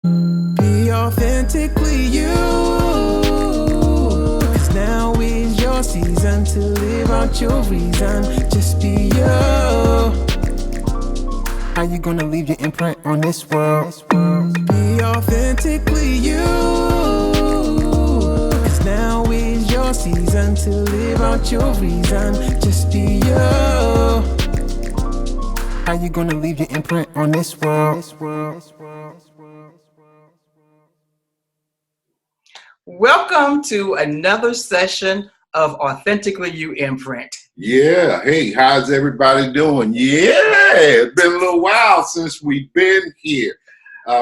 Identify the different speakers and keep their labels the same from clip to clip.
Speaker 1: Be authentically you. 'Cause now is your season to live out your reason. Just be you. How you gonna leave your imprint on this world? Be authentically you. 'Cause now is your season to live out your reason. Just be you. How you gonna leave your imprint on this world?
Speaker 2: Welcome to another session of Authentically You Imprint.
Speaker 3: Yeah. Hey, how's everybody doing? Yeah, it's been a little while since we've been here.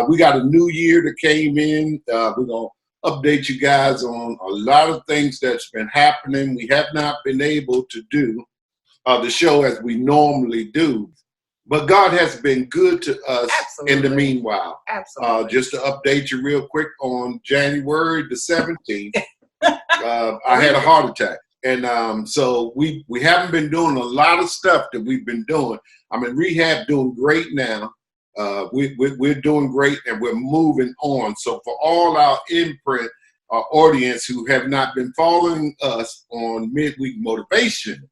Speaker 3: We got a new year that came in. We're going to update you guys on a lot of things that's been happening. We have not been able to do the show as we normally do, but God has been good to us.
Speaker 2: Absolutely.
Speaker 3: In the meanwhile.
Speaker 2: Absolutely.
Speaker 3: Just to update you real quick, on January the 17th, I had a heart attack. And so we haven't been doing a lot of stuff that we've been doing. I'm in rehab, doing great now. We're doing great, and we're moving on. So for all our imprint audience who have not been following us on Midweek Motivation,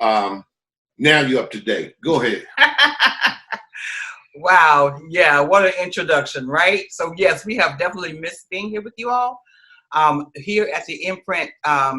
Speaker 3: now you're up to date. Go ahead.
Speaker 2: Wow. Yeah. What an introduction, right? So yes, we have definitely missed being here with you all. Here at the Imprint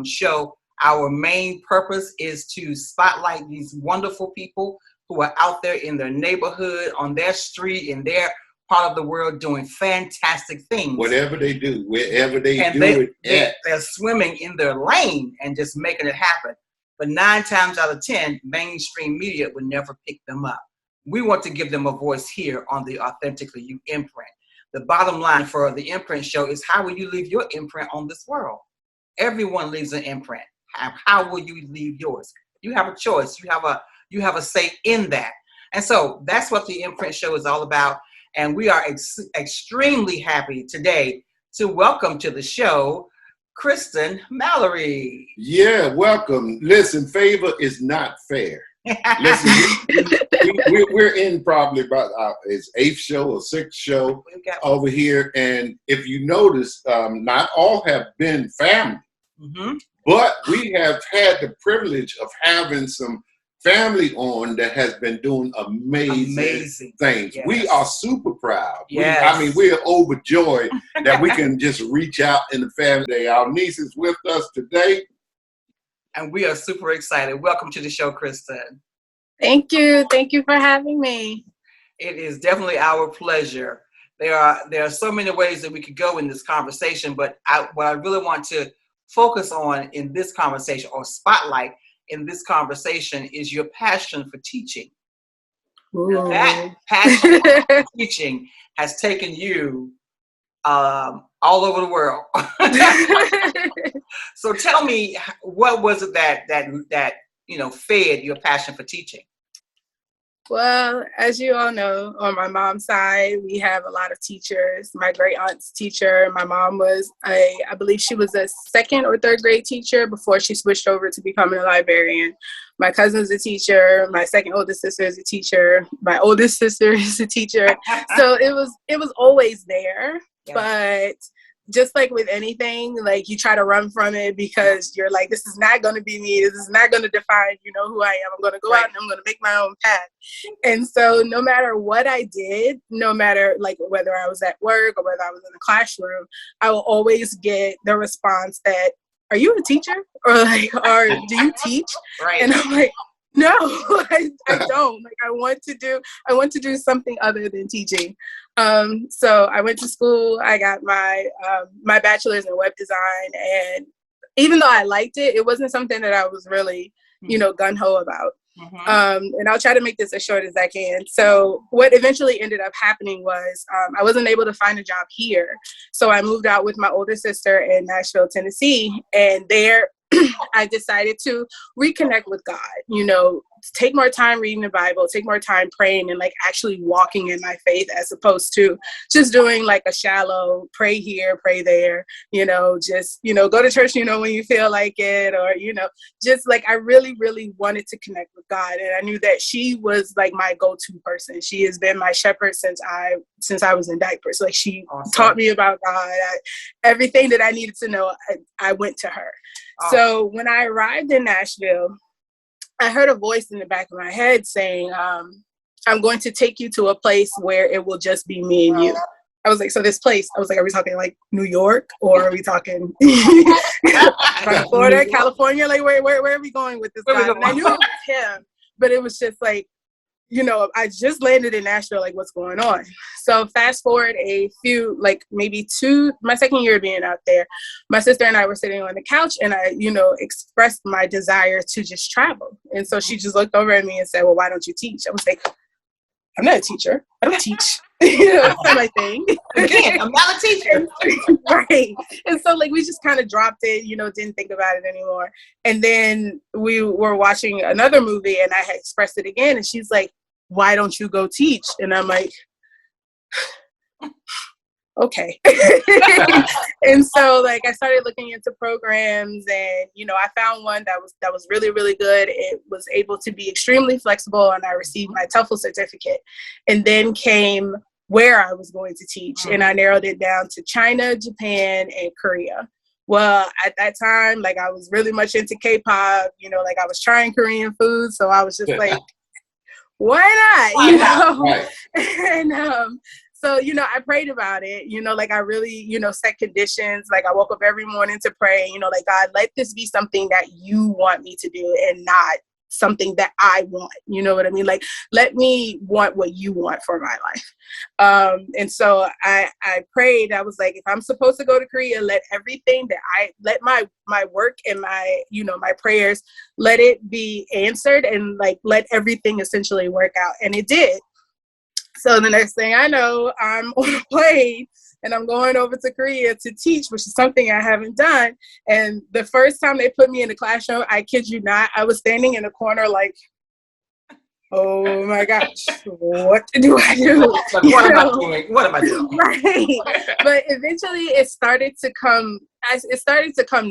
Speaker 2: show, our main purpose is to spotlight these wonderful people who are out there in their neighborhood, on their street, in their part of the world, doing fantastic things.
Speaker 3: Whatever they do, wherever they
Speaker 2: they're swimming in their lane and just making it happen. But 9 times out of 10, mainstream media would never pick them up. We want to give them a voice here on the Authentically You Imprint. The bottom line for the Imprint show is, how will you leave your imprint on this world? Everyone leaves an imprint. How will you leave yours? You have a choice. You have a say in that. And so that's what the Imprint show is all about. And we are extremely happy today to welcome to the show Kristen Mallory.
Speaker 3: Yeah, welcome. Listen, favor is not fair. Listen, we're in probably about his 8th show or 6th show over here. And if you notice, not all have been family, but we have had the privilege of having some family on that has been doing amazing things. Yes. We are super proud.
Speaker 2: Yes.
Speaker 3: We're overjoyed that we can just reach out in the family day. Our niece is with us today.
Speaker 2: And we are super excited. Welcome to the show, Kristen.
Speaker 4: Thank you. Thank you for having me.
Speaker 2: It is definitely our pleasure. There are so many ways that we could go in this conversation, but what I really want to focus on in this conversation, or spotlight in this conversation, is your passion for teaching.
Speaker 4: Ooh.
Speaker 2: That passion for teaching has taken you all over the world. So tell me, what was it that fed your passion for teaching?
Speaker 4: Well, as you all know, on my mom's side, we have a lot of teachers. My great aunt's teacher. My mom was I believe she was a 2nd or 3rd grade teacher before she switched over to becoming a librarian. My cousin's a teacher. My second oldest sister is a teacher. My oldest sister is a teacher. So it was always there. Yeah. But just like with anything, like, you try to run from it because you're like, this is not going to be me. This is not going to define, who I am. I'm going to go out and I'm going to make my own path. And so no matter what I did, no matter like whether I was at work or whether I was in a classroom, I will always get the response that, are you a teacher? Or do you teach?
Speaker 2: Right.
Speaker 4: And I'm like, no, I don't. Like, I want to do something other than teaching. So I went to school. I got my bachelor's in web design, and even though I liked it, it wasn't something that I was really, gung-ho about. And I'll try to make this as short as I can. So what eventually ended up happening was I wasn't able to find a job here. So I moved out with my older sister in Nashville, Tennessee, and there I decided to reconnect with God, take more time reading the Bible, take more time praying and like actually walking in my faith, as opposed to just doing like a shallow pray here, pray there, just, go to church, when you feel like it, or, just like I really, really wanted to connect with God. And I knew that she was like my go-to person. She has been my shepherd since I was in diapers. Like she taught me about God. Everything that I needed to know, I went to her. So when I arrived in Nashville, I heard a voice in the back of my head saying, I'm going to take you to a place where it will just be me and you. I was like, so this place, I was like, are we talking like New York, or are we talking Florida, California? Like, where are we going with this guy? And I knew it was him, but it was just like, I just landed in Nashville, like what's going on? So fast forward a few, like maybe my second year being out there, my sister and I were sitting on the couch, and I, expressed my desire to just travel. And so she just looked over at me and said, well, why don't you teach? I was like, I'm not a teacher. I don't teach. That's not my thing.
Speaker 2: Again, I'm not a teacher.
Speaker 4: Right. And so like we just kind of dropped it, didn't think about it anymore. And then we were watching another movie, and I had expressed it again, and she's like, why don't you go teach? And I'm like, okay. And so like I started looking into programs, and I found one that was really, really good. It was able to be extremely flexible, and I received my TOEFL certificate. And then came where I was going to teach, and I narrowed it down to China, Japan, and Korea. Well, at that time, like I was really much into K-pop, like I was trying Korean food, so I was just like, why not?
Speaker 3: Right.
Speaker 4: And so, I prayed about it, like I really, set conditions. Like I woke up every morning to pray, like, God, let this be something that you want me to do and not something that I want. You know what I mean? Like, let me want what you want for my life. And so I prayed. I was like, if I'm supposed to go to Korea, let everything let my work and my, my prayers, let it be answered, and like, let everything essentially work out. And it did. So the next thing I know, I'm on a plane and I'm going over to Korea to teach, which is something I haven't done. And the first time they put me in the classroom, I kid you not, I was standing in a corner like, oh my gosh, what do I do?
Speaker 2: Like, what am I doing? What am I doing?
Speaker 4: Right. But eventually it started to come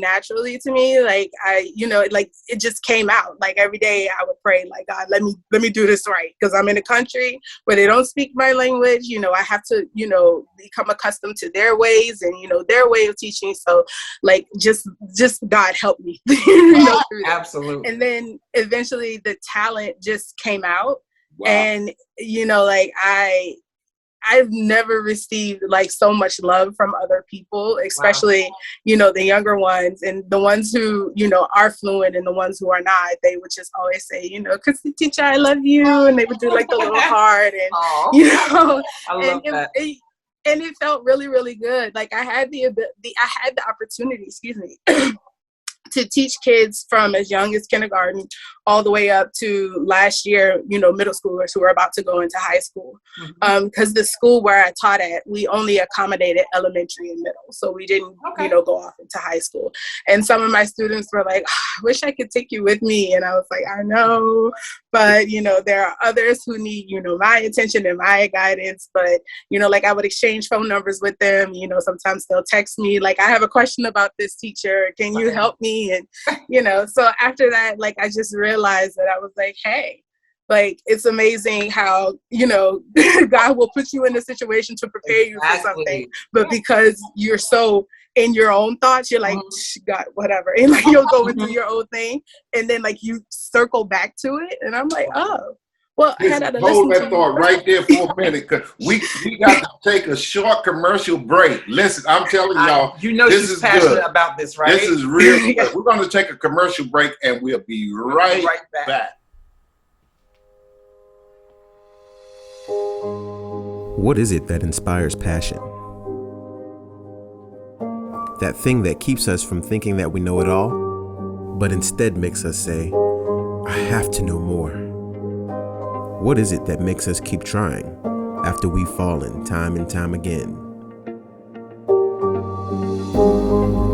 Speaker 4: naturally to me. Like like it just came out. Like every day I would pray, like, God, let me do this right. Because I'm in a country where they don't speak my language. I have to, become accustomed to their ways and, their way of teaching. So like, just God help me. Through that.
Speaker 2: Absolutely.
Speaker 4: And then eventually the talent just came out.
Speaker 3: Wow.
Speaker 4: And, like I've never received like so much love from other people, especially, the younger ones, and the ones who, are fluent and the ones who are not. They would just always say, Kristen teacher, I love you. And they would do like the little heart and,
Speaker 2: I love that.
Speaker 4: And it felt really, really good. Like I had the opportunity, excuse me, to teach kids from as young as kindergarten all the way up to last year, middle schoolers who are about to go into high school. Because the school where I taught at, we only accommodated elementary and middle. So we didn't, go off into high school. And some of my students were like, I wish I could take you with me. And I was like, I know, but, there are others who need, my attention and my guidance. But, like I would exchange phone numbers with them. Sometimes they'll text me, like, I have a question about this teacher. Can you help me? And, so after that, like, I just realized that I was like, hey, like, it's amazing how, God will put you in a situation to prepare you for something. But because you're so in your own thoughts, you're like, God, whatever. And like, you'll go into your own thing. And then like you circle back to it. And I'm like, oh, well, I had to
Speaker 3: hold that thought right there for a minute, because we got to take a short commercial break. Listen, I'm telling y'all, this
Speaker 2: she's
Speaker 3: is
Speaker 2: passionate
Speaker 3: good.
Speaker 2: about this, right?
Speaker 3: This is really good. We're going to take a commercial break, and we'll be right back.
Speaker 1: What is it that inspires passion? That thing that keeps us from thinking that we know it all, but instead makes us say, I have to know more. What is it that makes us keep trying after we've fallen time and time again?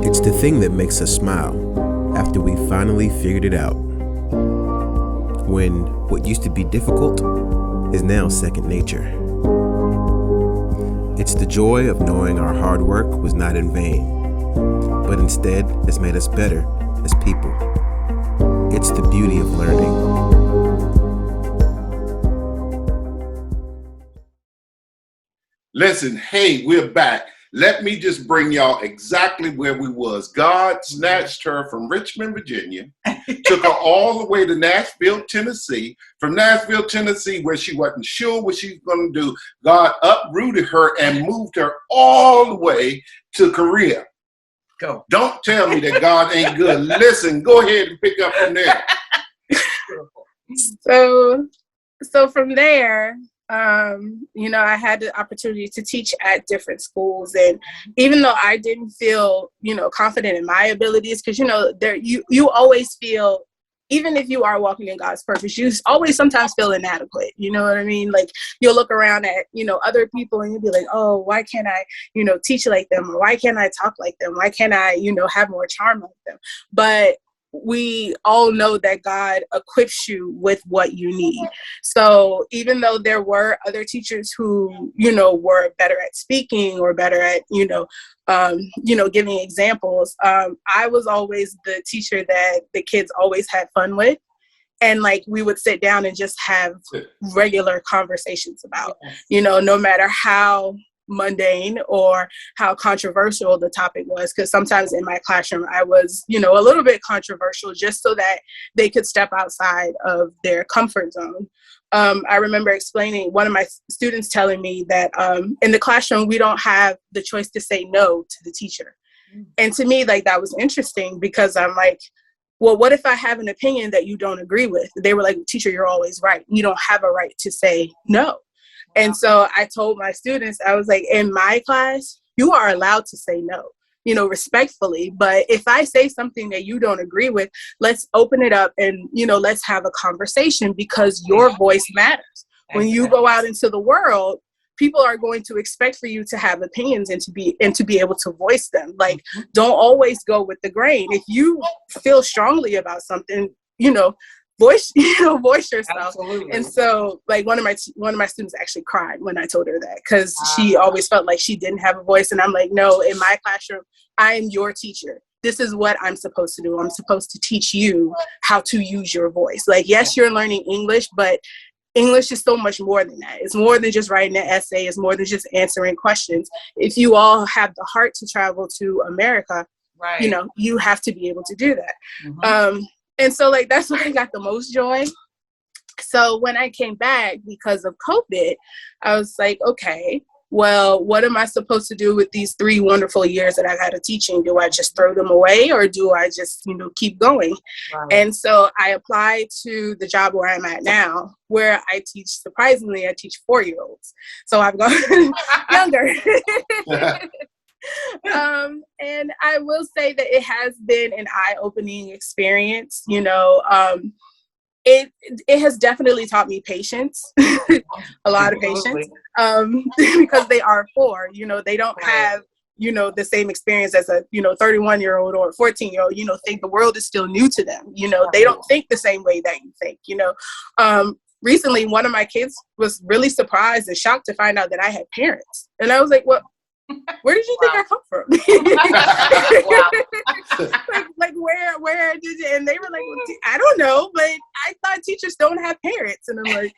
Speaker 1: It's the thing that makes us smile after we've finally figured it out. when what used to be difficult is now second nature. It's the joy of knowing our hard work was not in vain, but instead has made us better as people. It's the beauty of learning.
Speaker 3: Listen, hey, we're back. Let me just bring y'all exactly where we was. God snatched her from Richmond, Virginia, took her all the way to Nashville, Tennessee. From Nashville, Tennessee, where she wasn't sure what she was going to do, God uprooted her and moved her all the way to Korea.
Speaker 2: Go.
Speaker 3: Don't tell me that God ain't good. Listen, go ahead and pick up from there.
Speaker 4: So from there, I had the opportunity to teach at different schools, and even though I didn't feel, confident in my abilities, because you always feel, even if you are walking in God's purpose, you always sometimes feel inadequate. You know what I mean? Like, you'll look around at, other people and you'll be like, oh, why can't I, teach like them? Or why can't I talk like them? Why can't I, have more charm like them? But we all know that God equips you with what you need. So even though there were other teachers who, were better at speaking or better at, giving examples, I was always the teacher that the kids always had fun with. And like, we would sit down and just have regular conversations about, no matter how mundane or how controversial the topic was, because sometimes in my classroom I was a little bit controversial, just so that they could step outside of their comfort zone. I remember explaining, one of my students telling me that in the classroom we don't have the choice to say no to the teacher. And to me, like, that was interesting, because I'm like, well, what if I have an opinion that you don't agree with? They were like, teacher, you're always right. You don't have a right to say no. And so I told my students, I was like, in my class, you are allowed to say no, respectfully. But if I say something that you don't agree with, let's open it up and, let's have a conversation, because your voice matters. When you go out into the world, people are going to expect for you to have opinions and to be able to voice them. Like, don't always go with the grain. If you feel strongly about something, voice yourself.
Speaker 2: Absolutely.
Speaker 4: And so, like, one of my students actually cried when I told her that, because she always felt like she didn't have a voice. And I'm like, no, in my classroom, I am your teacher. This is what I'm supposed to do. I'm supposed to teach you how to use your voice. Like, yes, you're learning English, but English is so much more than that. It's more than just writing an essay. It's more than just answering questions. If you all have the heart to travel to America,
Speaker 2: right,
Speaker 4: you have to be able to do that. And so, like, that's where I got the most joy. So when I came back because of COVID, I was like, okay, well, what am I supposed to do with these 3 wonderful years that I've had of teaching? Do I just throw them away, or do I just, keep going? Right. And so I applied to the job where I'm at now, where I teach, surprisingly, I teach 4-year-olds. So I've gone younger. And I will say that it has been an eye-opening experience. It has definitely taught me patience, a lot of patience, because they are 4. They don't have, the same experience as a 31-year-old or a 14-year-old. Think the world is still new to them. They don't think the same way that you think. Recently, one of my kids was really surprised and shocked to find out that I had parents, and I was like, well, where did you think I come from? like where did you? And they were like, well, I don't know, but I thought teachers don't have parents. And I'm like,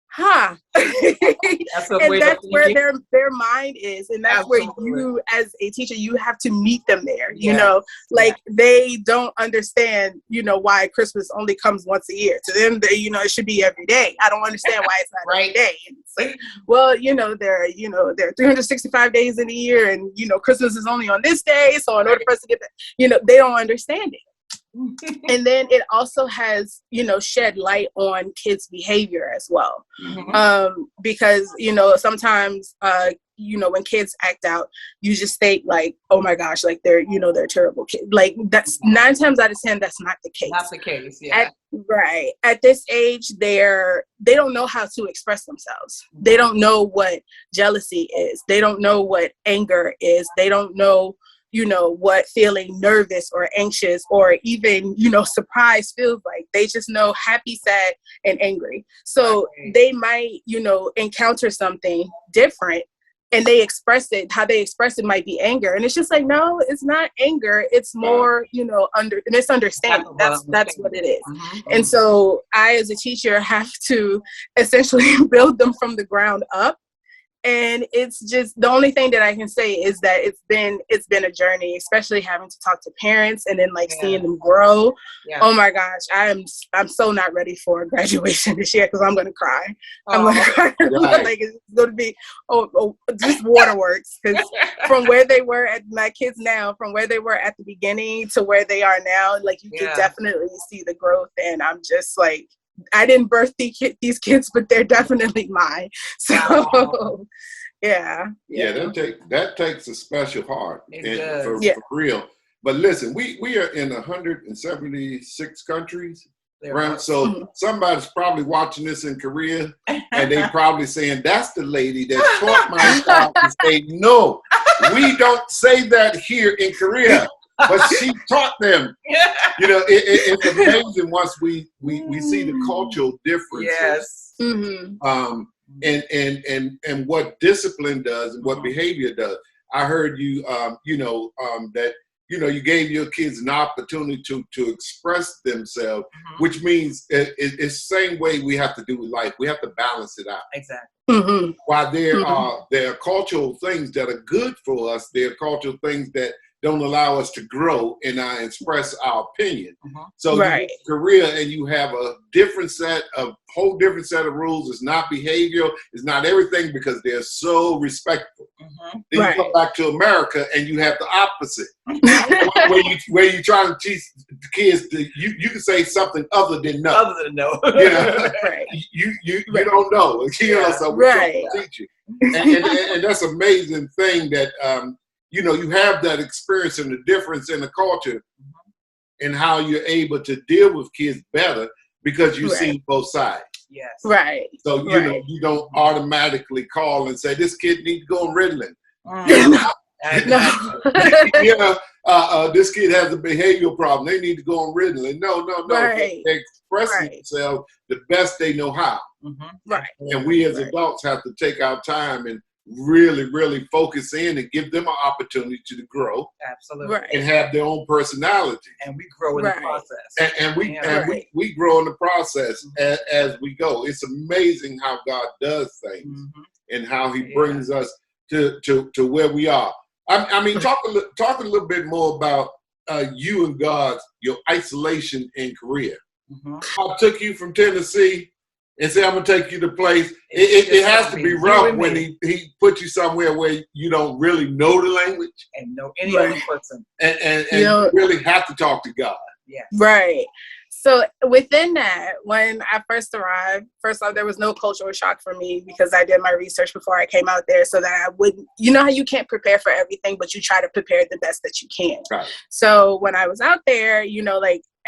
Speaker 4: huh. And that's where their mind is. And that's where you, as a teacher, you have to meet them there. They don't understand, why Christmas only comes once a year. To them, it should be every day. I don't understand why it's not every day. And it's like, well, there are 365 days in a year, and Christmas is only on this day. So in order for us to get that, they don't understand it. And then it also has, shed light on kids' behavior as well. Because, sometimes, when kids act out, you just think like, oh my gosh, like they're terrible kids. Like, that's 9 times out of 10, that's not the case.
Speaker 2: Not the case, yeah.
Speaker 4: At this age, they don't know how to express themselves. They don't know what jealousy is. They don't know what anger is. They don't know what feeling nervous or anxious or even, surprised feels like. They just know happy, sad, and angry. So they might, encounter something different and they express it, how they express it might be anger. And it's just like, no, it's not anger. It's more, misunderstanding. That's what it is. And so I, as a teacher, have to essentially build them from the ground up. And it's just, the only thing that I can say is that it's been a journey, especially having to talk to parents and then seeing them grow. Yeah. Oh my gosh, I'm so not ready for graduation this year because I'm gonna cry. I'm gonna cry. Like it's gonna be just waterworks, because from where they were at my kids now, from where they were at the beginning to where they are now, like you can definitely see the growth. And I'm just like, I didn't birth these kids, but they're definitely mine. So,
Speaker 3: that takes a special heart, for real. But listen, we are in 176 countries. Right? So somebody's probably watching this in Korea, and they probably saying, "That's the lady that taught my child to say no." We don't say that here in Korea. But she taught them. It's amazing once we see the cultural differences. And what discipline does and what behavior does. I heard you, that you gave your kids an opportunity to express themselves, which means it's the same way we have to do with life. We have to balance it out.
Speaker 2: Exactly.
Speaker 3: While there are cultural things that are good for us, there are cultural things that don't allow us to grow and express our opinion. So you go to Korea and you have a whole different set of rules. It's not behavioral. It's not everything, because they're so respectful. Then you come back to America and you have the opposite. where you try to teach the kids you can say something other than no.
Speaker 2: Other than no.
Speaker 3: You don't know. So we're trying to teach you. And that's an amazing thing that you have that experience and the difference in the culture and how you're able to deal with kids better because you've seen both sides.
Speaker 2: Yes.
Speaker 4: Right.
Speaker 3: So, you don't automatically call and say, this kid needs to go on Ritalin. This kid has a behavioral problem. They need to go on Ritalin. No. They express themselves the best they know how. And we as adults have to take our time and really, really focus in and give them an opportunity to grow.
Speaker 2: Absolutely.
Speaker 3: And have their own personality.
Speaker 2: And we grow in the process.
Speaker 3: And we grow in the process as we go. It's amazing how God does things and how he brings us to where we are. I mean, talk a little bit more about you and God's, your isolation in Korea. I took you from Tennessee and say, I'm going to take you to a place. It has to be rough when he put you somewhere where you don't really know the language.
Speaker 2: And know any other person.
Speaker 3: And you really have to talk to God.
Speaker 2: Yeah.
Speaker 4: Right. So within that, when I first arrived, first off, there was no cultural shock for me because I did my research before I came out there so that I wouldn't, how you can't prepare for everything, but you try to prepare the best that you can.
Speaker 3: Right.
Speaker 4: So when I was out there,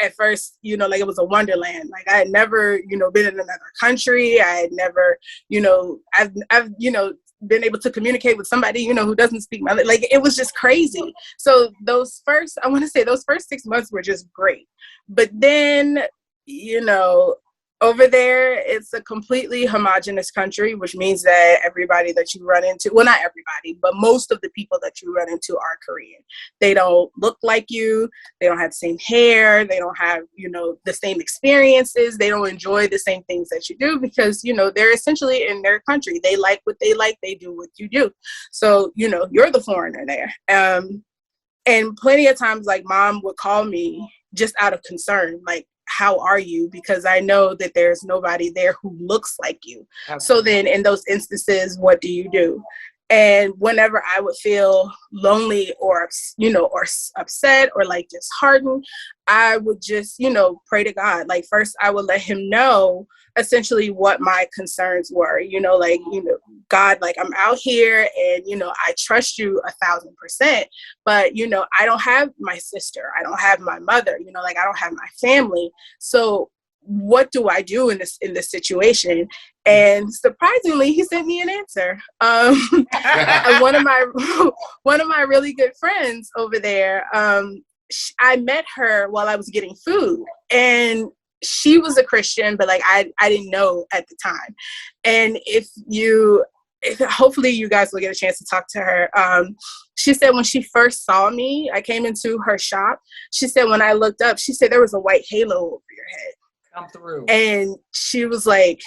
Speaker 4: at first, it was a wonderland. Like I had never, been in another country. I had never, I've been able to communicate with somebody, who doesn't speak my, like, it was just crazy. So those first 6 months were just great. But then, over there, it's a completely homogenous country, which means that everybody that you run into, well, not everybody, but most of the people that you run into are Korean. They don't look like you. They don't have the same hair. They don't have, the same experiences. They don't enjoy the same things that you do because, they're essentially in their country. They like what they like. They do what you do. So, you're the foreigner there. And plenty of times, like, mom would call me just out of concern, like, how are you? Because I know that there's nobody there who looks like you. Absolutely. So then in those instances, what do you do? And whenever I would feel lonely or upset or like disheartened, I would just, pray to God. Like first I would let him know essentially what my concerns were, God, like I'm out here and, I trust you 1,000%, but, I don't have my sister. I don't have my mother, I don't have my family. So what do I do in this situation? And surprisingly, he sent me an answer. One of my really good friends over there, I met her while I was getting food, and she was a Christian, but like I didn't know at the time. And hopefully you guys will get a chance to talk to her. She said when she first saw me, I came into her shop. She said when I looked up, she said there was a white halo over your head.
Speaker 2: Come through.
Speaker 4: And she was like,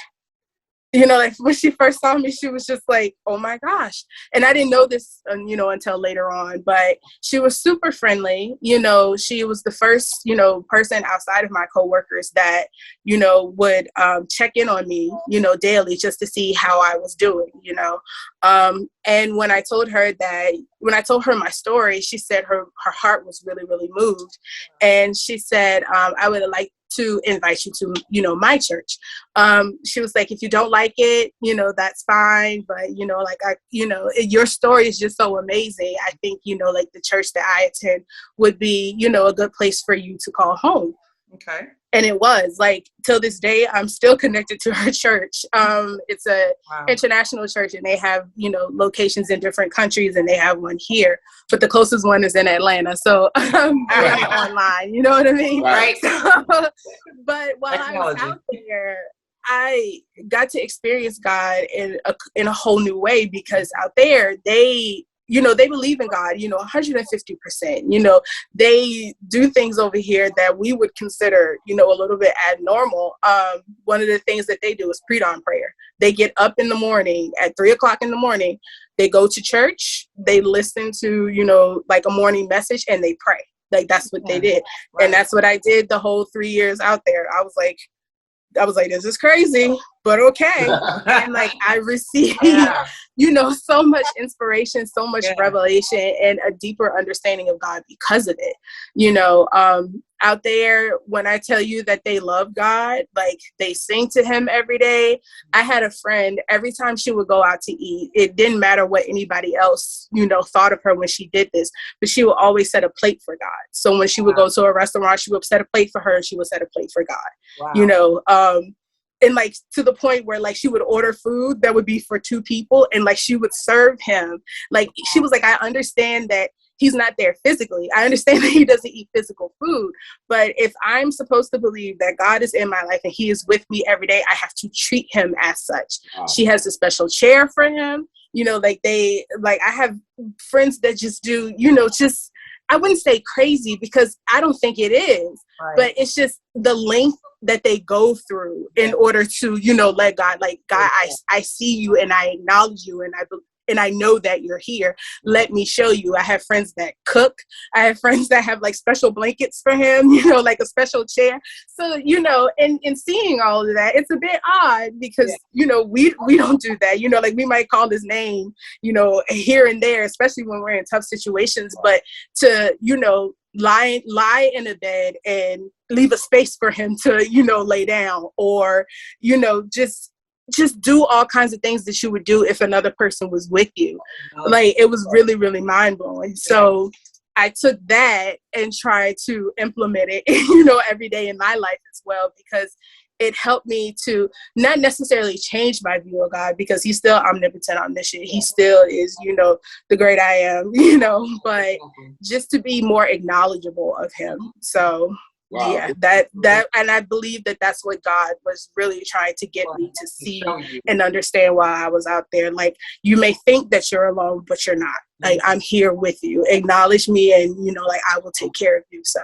Speaker 4: you know, like when she first saw me, she was just like, oh my gosh. And I didn't know this, you know, until later on, but she was super friendly. You know, she was the first, you know, person outside of my coworkers that, you know, would check in on me, you know, daily just to see how I was doing, you know. And when I told her my story, she said her heart was really, really moved. And she said, I would like to invite you to, you know, my church. She was like, if you don't like it, you know, that's fine. But, you know, like, your story is just so amazing. I think, you know, like the church that I attend would be, you know, a good place for you to call home.
Speaker 2: Okay.
Speaker 4: And it was like, till this day, I'm still connected to her church. It's a international church, and they have, you know, locations in different countries, and they have one here, but the closest one is in Atlanta. So online, you know what I mean?
Speaker 2: Right.
Speaker 4: So, but while I was out there, I got to experience God in a whole new way, because out there, they believe in God, you know, 150%. You know, they do things over here that we would consider, you know, a little bit abnormal. One of the things that they do is pre-dawn prayer. They get up in the morning at 3:00 in the morning. They go to church. They listen to, you know, like a morning message, and they pray. Like, that's what they did. Right. And that's what I did the whole 3 years out there. I was like, this is crazy, but okay. And like, I received, you know, so much inspiration, so much revelation, and a deeper understanding of God because of it. You know, out there, when I tell you that they love God, like they sing to him every day. I had a friend, every time she would go out to eat, it didn't matter what anybody else, you know, thought of her when she did this, but she would always set a plate for God. So when she would go to a restaurant, she would set a plate for her, and she would set a plate for God, you know, and like to the point where like she would order food that would be for 2 people, and like she would serve him. Like, she was like, I understand that he's not there physically. I understand that he doesn't eat physical food, but if I'm supposed to believe that God is in my life and he is with me every day, I have to treat him as such. Wow. She has a special chair for him. You know, like I have friends that just do, you know, just, I wouldn't say crazy, because I don't think it is, but it's just the length that they go through in order to, you know, let God, like, God, I see you, and I acknowledge you, and I know that you're here. Let me show you. I have friends that cook. I have friends that have like special blankets for him, you know, like a special chair. So, you know, and seeing all of that, it's a bit odd, because, you know, we don't do that. You know, like, we might call his name, you know, here and there, especially when we're in tough situations, but to, you know, lie in a bed and leave a space for him to, you know, lay down, or, you know, just do all kinds of things that you would do if another person was with you. Like, it was really, really mind-blowing. So I took that and tried to implement it, you know, every day in my life as well, because it helped me to not necessarily change my view of God, because he's still omnipotent, omniscient. He still is, you know, the great I am, you know, but just to be more acknowledgeable of him. So yeah, that, and I believe that that's what God was really trying to get me to see and understand while I was out there. Like, you may think that you're alone, but you're not. Like, I'm here with you. Acknowledge me, and, you know, like, I will take care of you. So,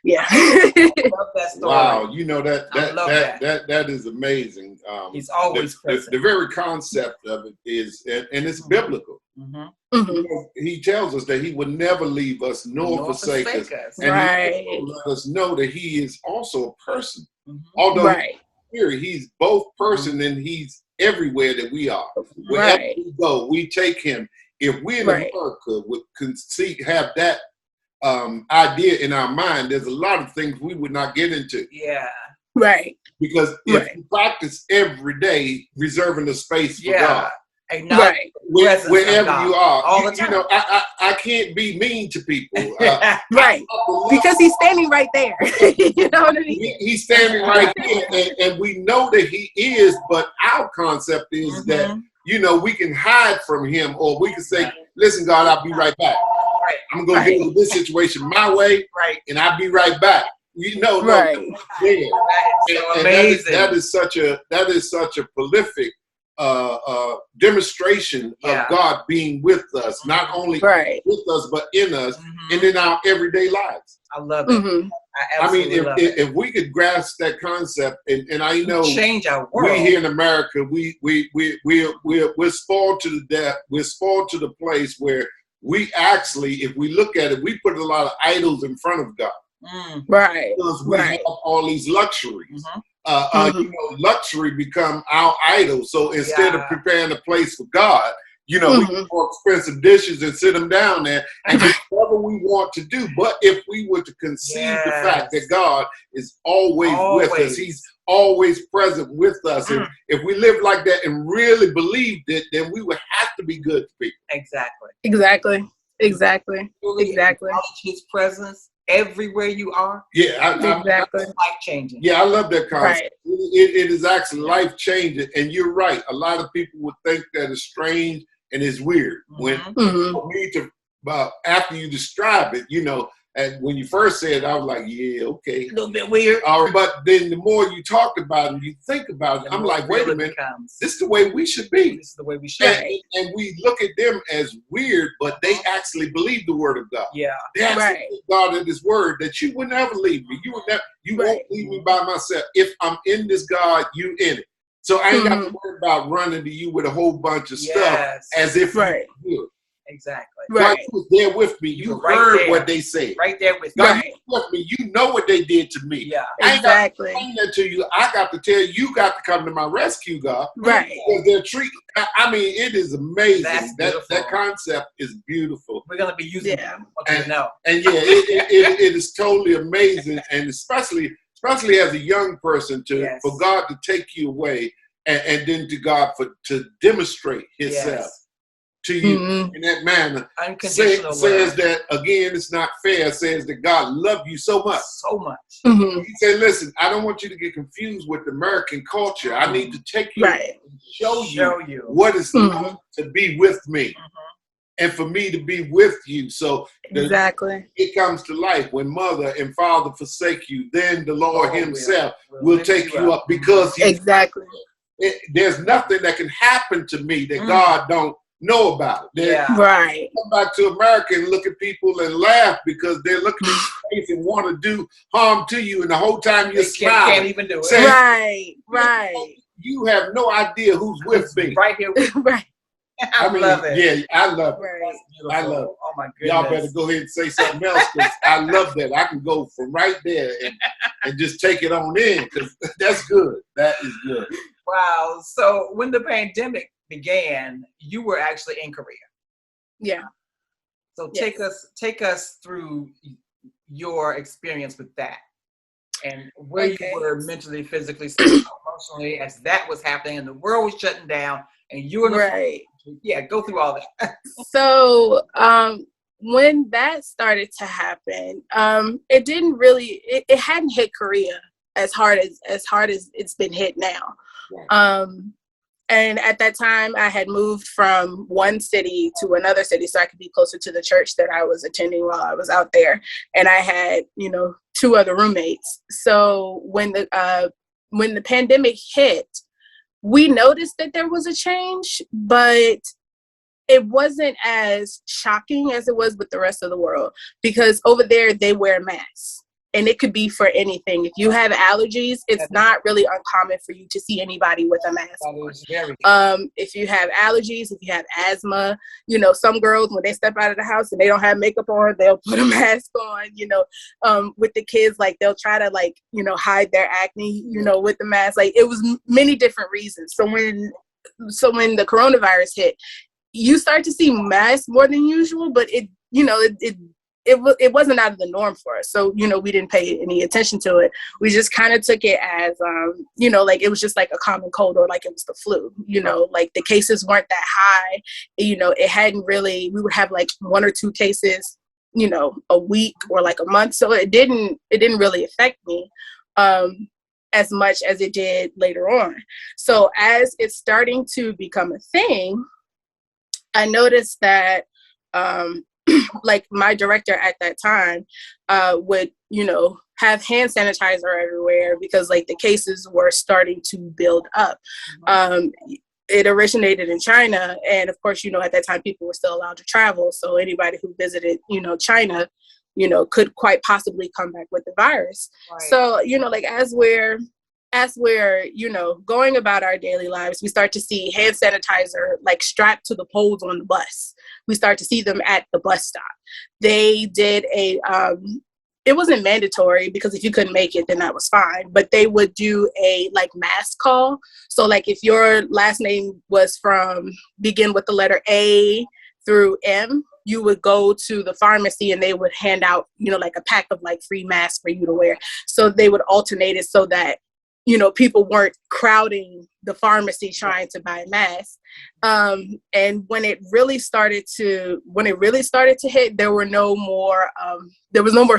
Speaker 4: yeah.
Speaker 2: I love that story.
Speaker 3: Wow, you know, that is amazing.
Speaker 2: He's always present.
Speaker 3: The very concept of it is, and it's biblical.
Speaker 2: Mm-hmm.
Speaker 3: Mm-hmm. He tells us that he would never leave us nor forsake us. And he let us know that he is also a person. Mm-hmm. Although he's both person and he's everywhere that we are. Wherever we go, we take him. If we in America would have that idea in our mind, there's a lot of things we would not get into.
Speaker 2: Yeah.
Speaker 3: Because if we practice every day reserving the space for God,
Speaker 2: Acknowledge
Speaker 4: Right.
Speaker 2: the presence of
Speaker 3: wherever
Speaker 2: God
Speaker 3: you are.
Speaker 2: all the time.
Speaker 3: I can't be mean to people.
Speaker 4: Right. Because he's standing right there. You know what I mean?
Speaker 3: He's standing right here, and we know that he is, but our concept is that, we can hide from him, or we can say, listen, God, I'll be right back.
Speaker 2: Right.
Speaker 3: I'm going to deal with this situation my way, and I'll be right back.
Speaker 4: Right.
Speaker 3: Yeah.
Speaker 2: So
Speaker 3: And
Speaker 2: amazing.
Speaker 3: that is such a prolific demonstration of God being with us, not only with us, but in us and in our everyday lives.
Speaker 2: I love it.
Speaker 3: I mean, if we could grasp that concept, and I know
Speaker 2: change our world.
Speaker 3: We here in America, we're spoiled to the death. We're spoiled to the place where we actually, if we look at it, we put a lot of idols in front of God.
Speaker 4: Right.
Speaker 3: Because we have all these luxuries. Luxury become our idol. So instead of preparing a place for God, we get more expensive dishes and sit them down there and do whatever we want to do. But if we were to conceive the fact that God is always with us, he's always present with us. And if we live like that and really believed it, then we would have to be good to people.
Speaker 4: Exactly.
Speaker 2: Acknowledge his presence everywhere you are.
Speaker 3: Yeah,
Speaker 2: exactly. Life changing.
Speaker 3: Yeah, I love that concept.
Speaker 4: Right.
Speaker 3: It is actually life changing, and you're right. A lot of people would think that it's strange and it's weird when you need to. After you describe it, and when you first said it, I was like, yeah, okay,
Speaker 2: a little bit weird.
Speaker 3: But then the more you talk about it and you think about it, I'm like, wait a minute, this is the way we should be.
Speaker 2: This is the way we should.
Speaker 3: And we look at them as weird, but they actually believe the word of God.
Speaker 2: Yeah,
Speaker 3: they actually believe God in His word that you would never leave me. You would never. You won't leave me by myself. If I'm in this, God, you in it. So I ain't got to worry about running to you with a whole bunch of stuff as if you do.
Speaker 2: Exactly.
Speaker 3: God, you was there with me. You heard what they said.
Speaker 2: Right there with
Speaker 3: God, you with me. You know what they did to me.
Speaker 2: Yeah.
Speaker 3: I ain't got to explain that to you. I got to tell you, you got to come to my rescue, God.
Speaker 4: Right.
Speaker 3: Because they're treating. I mean, it is amazing.
Speaker 2: That's
Speaker 3: that concept is beautiful.
Speaker 2: We're gonna be using it.
Speaker 3: And it is totally amazing, and especially as a young person for God to take you away and then to God to demonstrate Himself to you in that manner.
Speaker 2: Unconditional
Speaker 3: says that again, it's not fair. Says that God loved you so much.
Speaker 2: So much.
Speaker 3: He said, listen, I don't want you to get confused with American culture. I need to take you and show you what it's like to be with me. And for me to be with you. So it comes to life. When mother and father forsake you, then the Lord Himself will take you up because there's nothing that can happen to me that God don't know about it. Come back to America and look at people and laugh because they're looking at your face and want to do harm to you, and the whole time you're smiling.
Speaker 2: Can't even do it.
Speaker 3: Saying, you have no idea who's with me.
Speaker 2: Right here with me. I love it.
Speaker 3: Yeah, I love it. I love it.
Speaker 2: Oh my goodness.
Speaker 3: Y'all better go ahead and say something else because I love that. I can go from right there and just take it on in because that's good. That is good.
Speaker 2: Wow. So when the pandemic began, you were actually in Korea.
Speaker 4: Yeah.
Speaker 2: So take us through your experience with that and where you were mentally, physically, emotionally as that was happening and the world was shutting down and you were go through all that.
Speaker 4: So when that started to happen, it didn't really it hadn't hit Korea as hard as it's been hit now. And at that time I had moved from one city to another city so I could be closer to the church that I was attending while I was out there. And I had, 2 other roommates. So when the pandemic hit, we noticed that there was a change, but it wasn't as shocking as it was with the rest of the world because over there they wear masks. And it could be for anything. If you have allergies, it's not really uncommon for you to see anybody with a mask on. If you have allergies, if you have asthma, some girls, when they step out of the house and they don't have makeup on, they'll put a mask on, with the kids, like they'll try to hide their acne, with the mask. Like it was many different reasons. So when the coronavirus hit, you start to see masks more than usual, but it it wasn't out of the norm for us. So, we didn't pay any attention to it. We just kind of took it as, like it was just like a common cold, or like it was the flu, like the cases weren't that high. It hadn't really, we would have like 1 or 2 cases, a week or like a month. So it didn't really affect me as much as it did later on. So as it's starting to become a thing, I noticed that, like my director at that time would, have hand sanitizer everywhere, because like the cases were starting to build up. It originated in China. And of course, at that time people were still allowed to travel. So anybody who visited, China, could quite possibly come back with the virus. Right. So, like as we're, going about our daily lives, we start to see hand sanitizer like strapped to the poles on the bus. We start to see them at the bus stop. They did it wasn't mandatory, because if you couldn't make it, then that was fine. But they would do a like mass call. So like if your last name was begin with the letter A through M, you would go to the pharmacy and they would hand out, like a pack of like free masks for you to wear. So they would alternate it so that, people weren't crowding the pharmacy trying to buy masks. And when it really started to hit, there was no more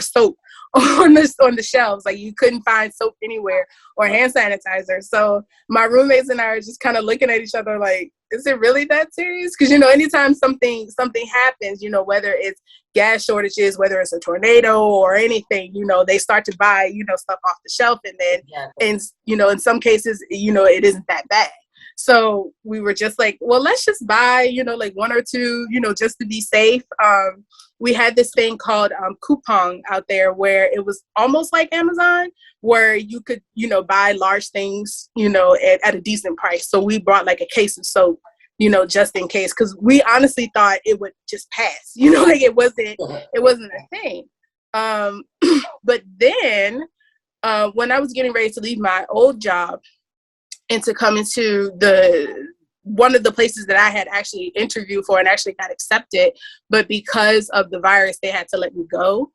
Speaker 4: soap on the shelves. Like you couldn't find soap anywhere or hand sanitizer. So my roommates and I are just kind of looking at each other like, is it really that serious? Because, anytime something happens, whether it's gas shortages, whether it's a tornado or anything, they start to buy, stuff off the shelf. And then, in some cases, it isn't that bad. So we were just like, well, let's just buy, like 1 or 2, just to be safe. We had this thing called coupon out there, where it was almost like Amazon, where you could, buy large things, at a decent price. So we brought like a case of soap, just in case, because we honestly thought it would just pass, like it wasn't a thing. But then when I was getting ready to leave my old job and to come into one of the places that I had actually interviewed for and actually got accepted, but because of the virus, they had to let me go.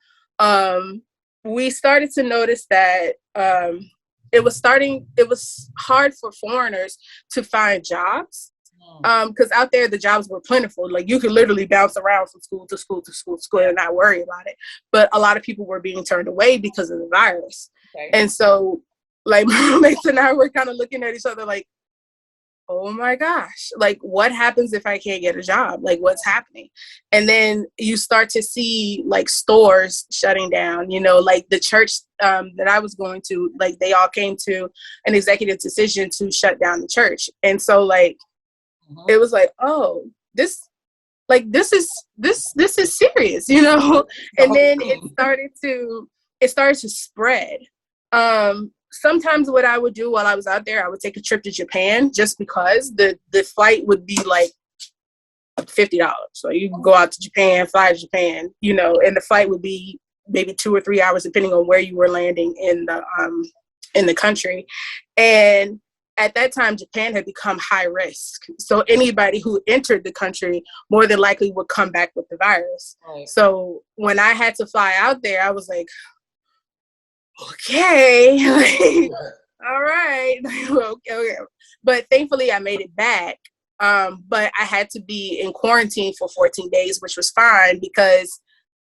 Speaker 4: We started to notice that it was hard for foreigners to find jobs. Because out there, the jobs were plentiful. Like you could literally bounce around from school to school to school to school and not worry about it. But a lot of people were being turned away because of the virus. Okay. And so like my roommates and I were kind of looking at each other like, oh my gosh, like what happens if I can't get a job? Like what's happening? And then you start to see like stores shutting down, like the church that I was going to, like they all came to an executive decision to shut down the church. And so like, it was like, oh, this is serious, and then it started to spread. Sometimes what I would do while I was out there, I would take a trip to Japan, just because the flight would be like $50. So you can go out to Japan, fly to Japan, and the flight would be maybe 2 or 3 hours, depending on where you were landing in the country. And at that time, Japan had become high risk. So anybody who entered the country more than likely would come back with the virus. Right. So when I had to fly out there, I was like, okay, all right. Okay. But thankfully I made it back. But I had to be in quarantine for 14 days, which was fine, because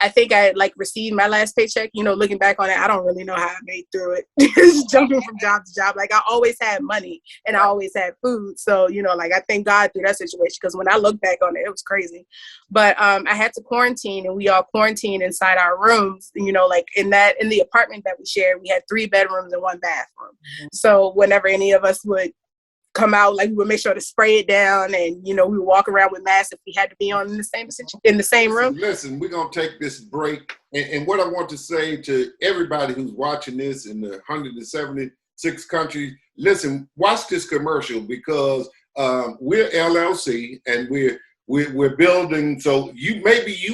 Speaker 4: I think I received my last paycheck. Looking back on it, I don't really know how I made through it. Just jumping from job to job. Like I always had money and I always had food. So, I thank God through that situation, because when I look back on it, it was crazy. But I had to quarantine, and we all quarantined inside our rooms. In the apartment that we shared, we had 3 bedrooms and 1 bathroom. Mm-hmm. So whenever any of us would come out, we would make sure to spray it down, and we would walk around with masks if we had to be in the same room.
Speaker 3: Listen, we're gonna take this break, and what I want to say to everybody who's watching this in the 176 countries, listen, watch this commercial, because we're LLC and we're building. So you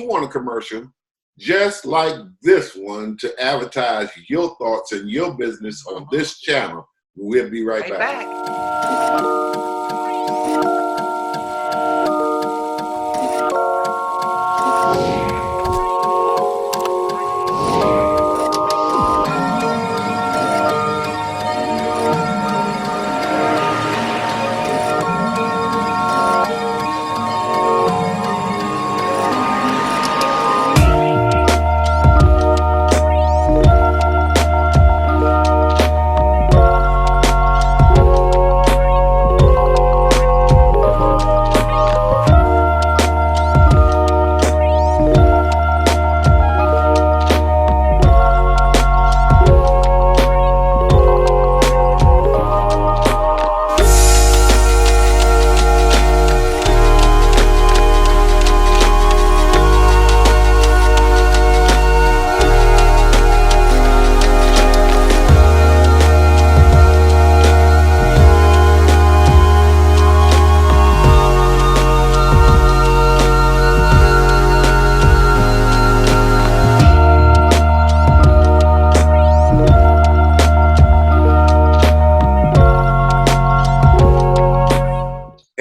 Speaker 3: want a commercial just like this one to advertise your thoughts and your business on this channel. We'll be right back.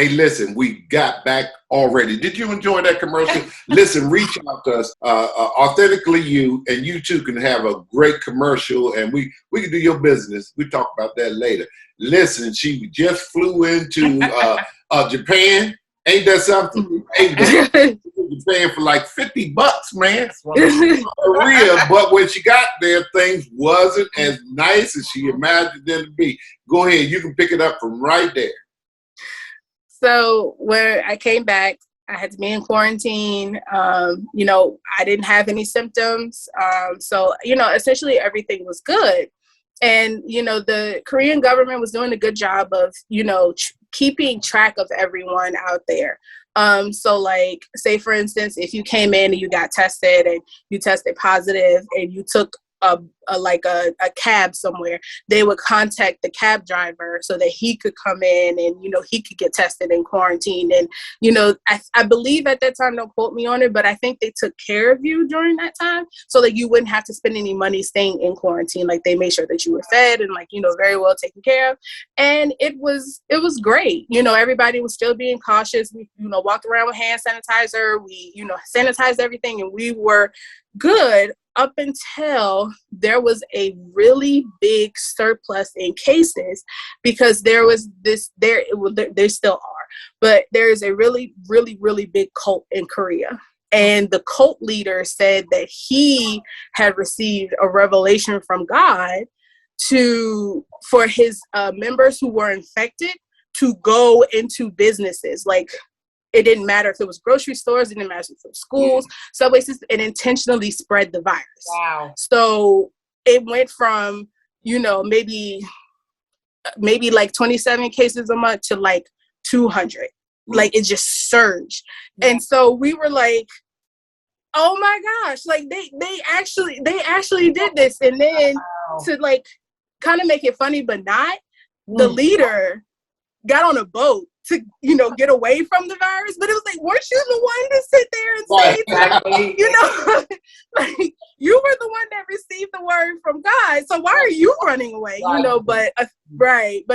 Speaker 3: Hey, listen, we got back already. Did you enjoy that commercial? Listen, reach out to us, Authentically You, and you too can have a great commercial, and we can do your business. We talk about that later. Listen, she just flew into Japan. Ain't that something? Ain't that Japan for like $50, man. For real. But when she got there, things wasn't as nice as she imagined them to be. Go ahead, you can pick it up from right there.
Speaker 4: So when I came back, I had to be in quarantine. You know, I didn't have any symptoms. So, you know, essentially everything was good. And, you know, the Korean government was doing a good job of, you know, keeping track of everyone out there. So like, say, for instance, if you came in and you got tested and you tested positive and you took a cab somewhere, they would contact the cab driver so that he could come in and, you know, he could get tested and quarantined. And, you know, I believe at that time, don't quote me on it, but I think they took care of you during that time so that you wouldn't have to spend any money staying in quarantine. Like they made sure that you were fed and, like, you know, very well taken care of. And it was great. You know, everybody was still being cautious. We, you know, walked around with hand sanitizer. We, you know, sanitized everything, and we were good up until there was a really big surplus in cases, because there still are, but there's a really, really, really big cult in Korea. And the cult leader said that he had received a revelation from God for his members who were infected to go into businesses. Like, it didn't matter if it was grocery stores, it didn't matter if it was schools, subway systems, and intentionally spread the virus.
Speaker 2: Wow.
Speaker 4: So it went from, you know, maybe like 27 cases a month to like 200. Like, it just surged. Yeah. And so we were like, oh my gosh, like they actually did this. And then to like kind of make it funny, but not, the leader got on a boat to, you know, get away from the virus. But it was like, weren't you the one to sit there and say, exactly. You know, like, you were the one that received the word from God. So why are you running away? Right. You know, but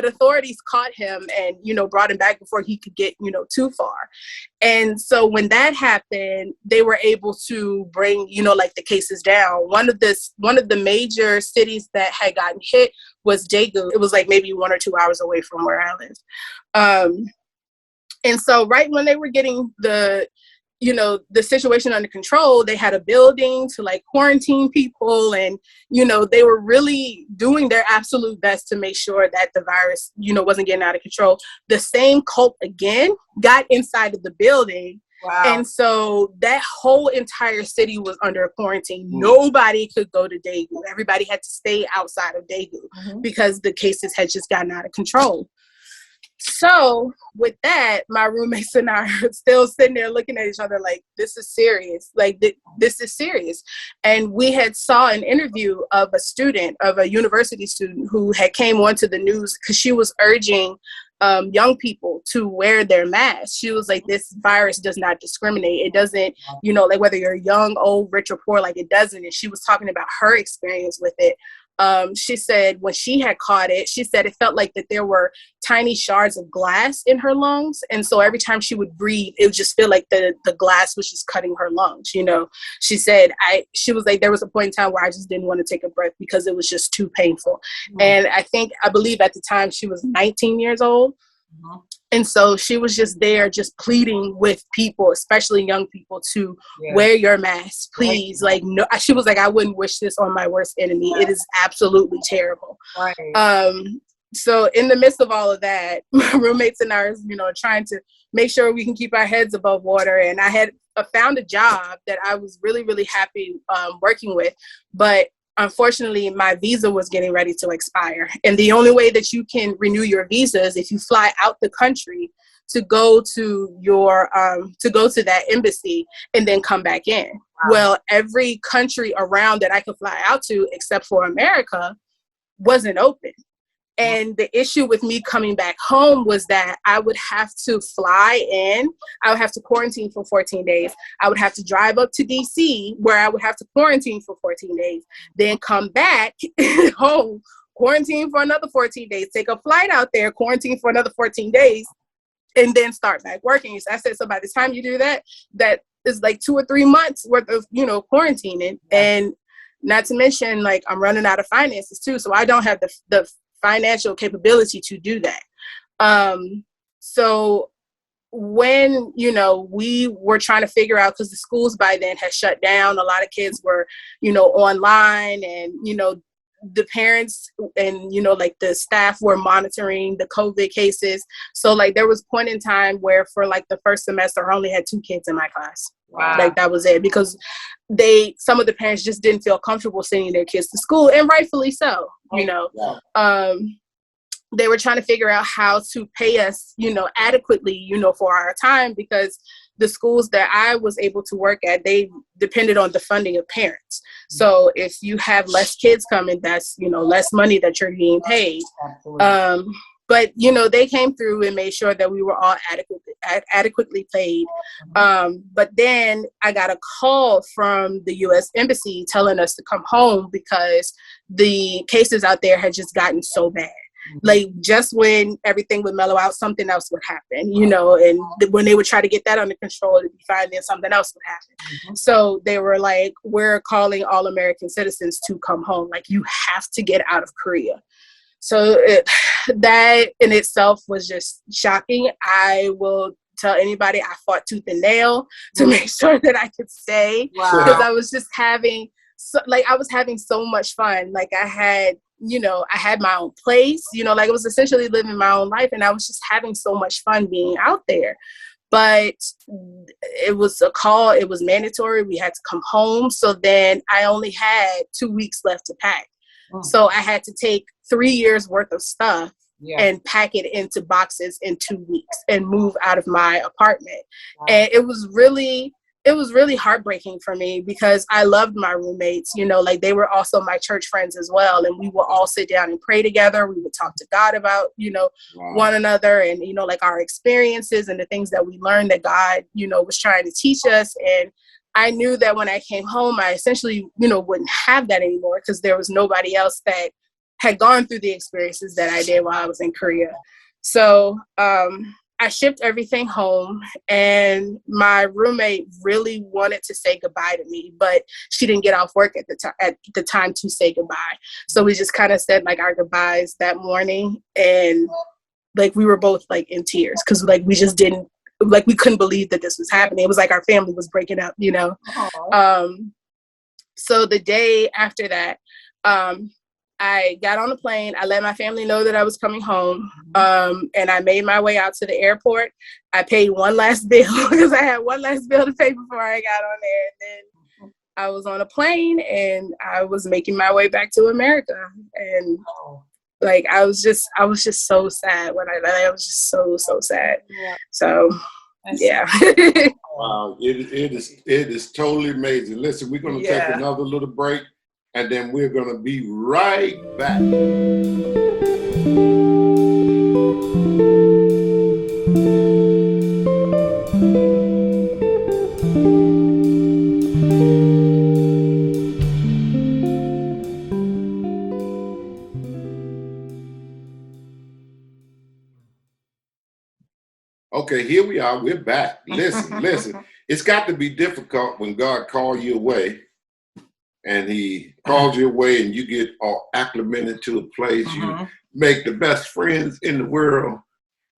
Speaker 4: authorities caught him and, you know, brought him back before he could get, you know, too far. And so when that happened, they were able to bring, you know, like, the cases down. One of the major cities that had gotten hit was Daegu. It was like maybe 1 or 2 hours away from where I live. And so right when they were getting the situation under control, they had a building to like quarantine people. And, you know, they were really doing their absolute best to make sure that the virus, you know, wasn't getting out of control. The same cult again got inside of the building. Wow. And so that whole entire city was under quarantine. Nobody could go to Daegu. Everybody had to stay outside of Daegu because the cases had just gotten out of control. So with that, my roommates and I are still sitting there looking at each other like, this is serious. Like, this is serious. And we had saw an interview of a university student who had came onto the news because she was urging young people to wear their masks. She was like, this virus does not discriminate. It doesn't, you know, like, whether you're young, old, rich, or poor, like, it doesn't. And she was talking about her experience with it. She said when she had caught it, she said it felt like that there were tiny shards of glass in her lungs. And so every time she would breathe, it would just feel like the glass was just cutting her lungs. You know, she said, she was like, there was a point in time where I just didn't want to take a breath because it was just too painful. And I believe at the time she was 19 years old. And so she was just there, just pleading with people, especially young people, to wear your mask, please. Right. Like, no, she was like, I wouldn't wish this on my worst enemy. It is absolutely terrible. Right. So in the midst of all of that, my roommates and I, you know, trying to make sure we can keep our heads above water. And I had found a job that I was really, really happy working with, but unfortunately, my visa was getting ready to expire. And the only way that you can renew your visa is if you fly out the country to go to that embassy and then come back in. Wow. Well, every country around that I could fly out to, except for America, wasn't open. And the issue with me coming back home was that I would have to fly in. I would have to quarantine for 14 days. I would have to drive up to DC, where I would have to quarantine for 14 days, then come back home, quarantine for another 14 days, take a flight out there, quarantine for another 14 days. and then start back working. So I said, so by the time you do that, that is like 2 or 3 months worth of, quarantining. And not to mention, like, I'm running out of finances too. So I don't have the financial capability to do that. So when, we were trying to figure out, because the schools by then had shut down, a lot of kids were, online, and, the parents and, like the staff were monitoring the COVID cases. So like there was point in time where for like the first semester, I only had 2 kids in my class.
Speaker 2: Wow.
Speaker 4: Like that was it, because some of the parents just didn't feel comfortable sending their kids to school, and rightfully so, they were trying to figure out how to pay us, adequately, for our time, because the schools that I was able to work at, they depended on the funding of parents. So if you have less kids coming, that's, less money that you're being paid. But, they came through and made sure that we were all adequately paid. But then I got a call from the U.S. Embassy telling us to come home because the cases out there had just gotten so bad. Like just when everything would mellow out, something else would happen, and when they would try to get that under control, it'd be fine, then something else would happen. So they were like, we're calling all American citizens to come home. Like, you have to get out of Korea. So that in itself was just shocking. I will tell anybody I fought tooth and nail to make sure that I could stay, because I was just having so much fun. Like I had my own place, like it was essentially living my own life, and I was just having so much fun being out there. But it was a call, it was mandatory, we had to come home. So then I only had 2 weeks left to pack. So I had to take 3 years worth of stuff and pack it into boxes in 2 weeks and move out of my apartment. And it was really heartbreaking for me, because I loved my roommates, like they were also my church friends as well. And we would all sit down and pray together. We would talk to God about, one another, and, like our experiences and the things that we learned that God, was trying to teach us. And I knew that when I came home, I essentially, wouldn't have that anymore, because there was nobody else that had gone through the experiences that I did while I was in Korea. So, I shipped everything home, and my roommate really wanted to say goodbye to me, but she didn't get off work at the time to say goodbye. So we just kind of said like our goodbyes that morning, and like we were both like in tears, because like we just didn't, like we couldn't believe that this was happening. It was like our family was breaking up, So the day after that, I got on the plane. I let my family know that I was coming home, and I made my way out to the airport. I paid one last bill, because I had one last bill to pay before I got on there. And then I was on a plane, and I was making my way back to America. And like I was just so sad when I was just so sad. So yeah.
Speaker 3: Wow, it is totally amazing. Listen, we're going to take another little break, and then we're going to be right back. Okay, here we are. We're back. Listen. It's got to be difficult when God calls you away, and he calls you away, and you get all acclimated to a place. You make the best friends in the world,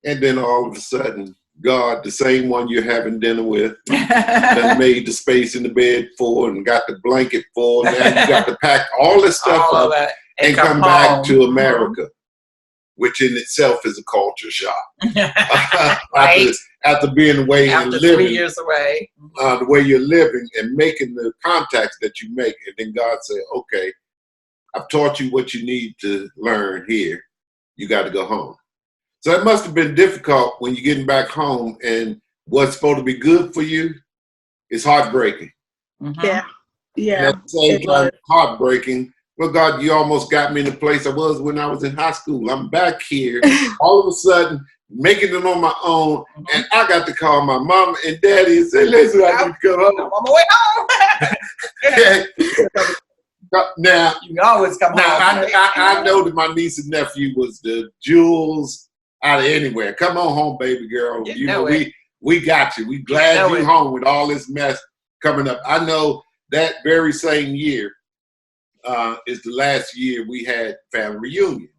Speaker 3: and then all of a sudden, God, the same one you're having dinner with, that made the space in the bed for, and got the blanket for, now you got to pack all this stuff up and come back to America, which in itself is a culture shock.
Speaker 2: Right.
Speaker 3: After being away and living,
Speaker 2: 3 years away,
Speaker 3: the way you're living and making the contacts that you make, and then God said, "Okay, I've taught you what you need to learn here. You got to go home." So it must have been difficult when you're getting back home, and what's supposed to be good for you is heartbreaking.
Speaker 4: Yeah.
Speaker 3: And at the same time, heartbreaking. Well, God, you almost got me in the place I was when I was in high school. I'm back here, all of a sudden, making it on my own, and I got to call my mom and daddy and say, "Listen, I need to come home.
Speaker 2: I'm on my way home."
Speaker 3: Now,
Speaker 2: you can always come home.
Speaker 3: I know that my niece and nephew was the jewels out of anywhere. Come on home, baby girl. You know we got you. We glad you home with all this mess coming up. I know that very same year is the last year we had family reunion.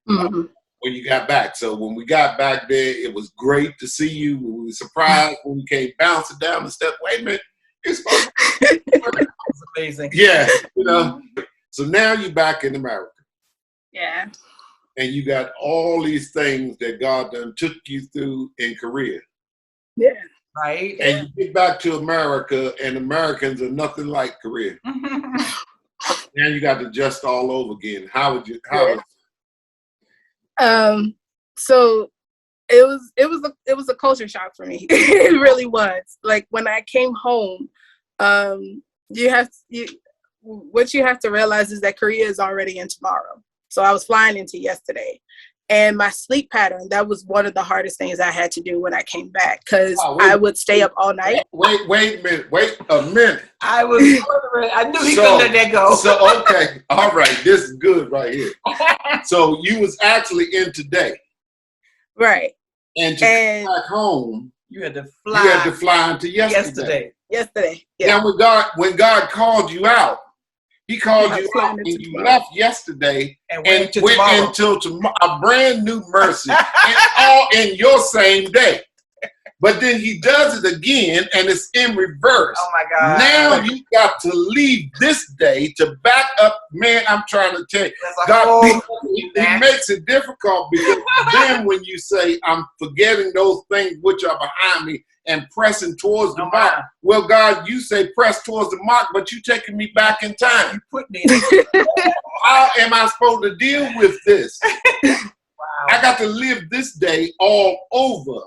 Speaker 4: Mm-hmm.
Speaker 3: When you got back. So when we got back there, it was great to see you. We were surprised when we came bouncing down the steps. Wait a minute, it's supposed to be
Speaker 2: amazing.
Speaker 3: Yeah, you know. So now you're back in America.
Speaker 4: Yeah.
Speaker 3: And you got all these things that God done took you through in Korea.
Speaker 4: Yeah.
Speaker 2: Right.
Speaker 3: And you get back to America, and Americans are nothing like Korea. Now you got to adjust all over again. How would you?
Speaker 4: So it was a culture shock for me. It really was. Like when I came home, what you have to realize is that Korea is already in tomorrow. So I was flying into yesterday, and my sleep pattern, that was one of the hardest things I had to do when I came back, because I would stay up all night.
Speaker 3: Wait a minute.
Speaker 2: I was wondering. I knew he couldn't let that go.
Speaker 3: So okay, all right, this is good right here. So you was actually in today.
Speaker 4: Right.
Speaker 3: And to get back home,
Speaker 2: you had to fly
Speaker 3: into yesterday.
Speaker 4: Yesterday. Yeah.
Speaker 3: Now when God called you out, He called you out and you left yesterday and went until tomorrow, a brand new mercy, and all in your same day. But then He does it again, and it's in reverse.
Speaker 2: Oh my God!
Speaker 3: Now you got to leave this day to back up. Man, I'm trying to tell you,
Speaker 2: God,
Speaker 3: He makes it difficult, because then when you say, "I'm forgetting those things which are behind me and pressing towards the mark," well, God, you say press towards the mark, but you taking me back in time.
Speaker 2: You put me in.
Speaker 3: How am I supposed to deal with this?
Speaker 2: Wow.
Speaker 3: I got to live this day all over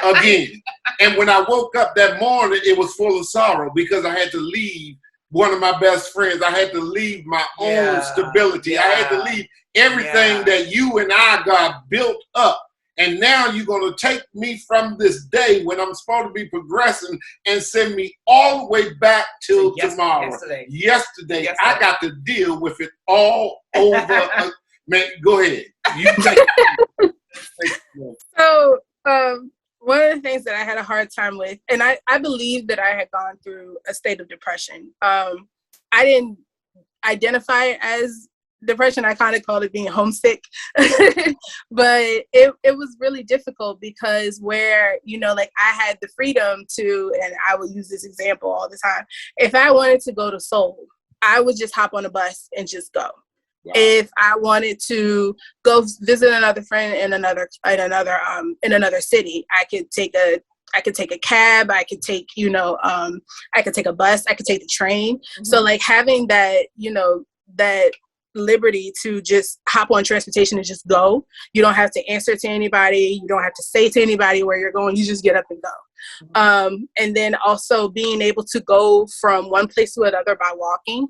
Speaker 3: again. And when I woke up that morning, it was full of sorrow, because I had to leave one of my best friends. I had to leave my own stability. I had to leave everything that you and I, God, built up. And now you're going to take me from this day when I'm supposed to be progressing and send me all the way back till tomorrow. Yesterday, I got to deal with it all over. Man, go ahead. You take it.
Speaker 4: So, one of the things that I had a hard time with, and I believe that I had gone through a state of depression. I didn't identify it as depression. I kind of called it being homesick. But it was really difficult, because where, like I had the freedom to, and I will use this example all the time, if I wanted to go to Seoul, I would just hop on a bus and just go. Wow. If I wanted to go visit another friend in another city, I could take a cab, I could take, I could take a bus, I could take the train. Mm-hmm. So like having that, that liberty to just hop on transportation and just go. You don't have to answer to anybody. You don't have to say to anybody where you're going. You just get up and go. Mm-hmm. And then also being able to go from one place to another by walking.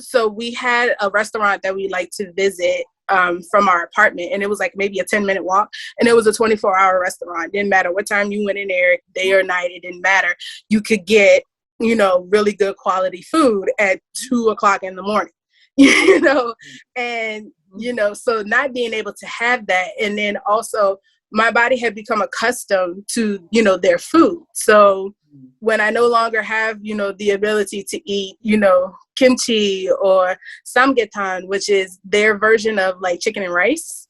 Speaker 4: So we had a restaurant that we like to visit from our apartment, and it was like maybe a 10-minute walk, and it was a 24-hour restaurant. Didn't matter what time you went in there, day or night, it didn't matter. You could get, really good quality food at 2:00 in the morning, and, so not being able to have that. And then also my body had become accustomed to, their food. So when I no longer have, the ability to eat, kimchi or samgyetang, which is their version of like chicken and rice,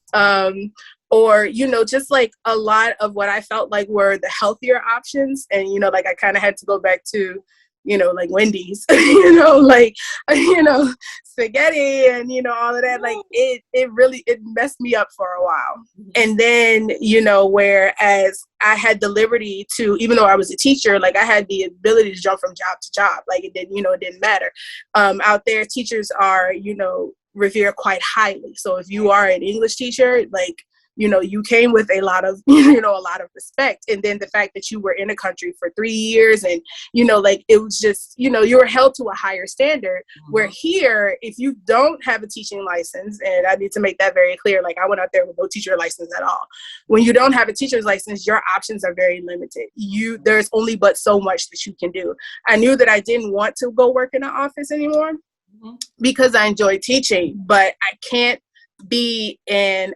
Speaker 4: or, just like a lot of what I felt like were the healthier options. And, like I kind of had to go back to, like Wendy's, spaghetti and, all of that. Like it messed me up for a while. And then, whereas I had the liberty to, even though I was a teacher, like I had the ability to jump from job to job. Like it didn't matter. Out there, teachers are, revered quite highly. So if you are an English teacher, like, you came with a lot of, a lot of respect. And then the fact that you were in a country for 3 years and, like it was just, you were held to a higher standard. Mm-hmm. Where here, if you don't have a teaching license, and I need to make that very clear, like I went out there with no teacher license at all. When you don't have a teacher's license, your options are very limited. There's only but so much that you can do. I knew that I didn't want to go work in an office anymore. Mm-hmm. Because I enjoy teaching, but I can't be in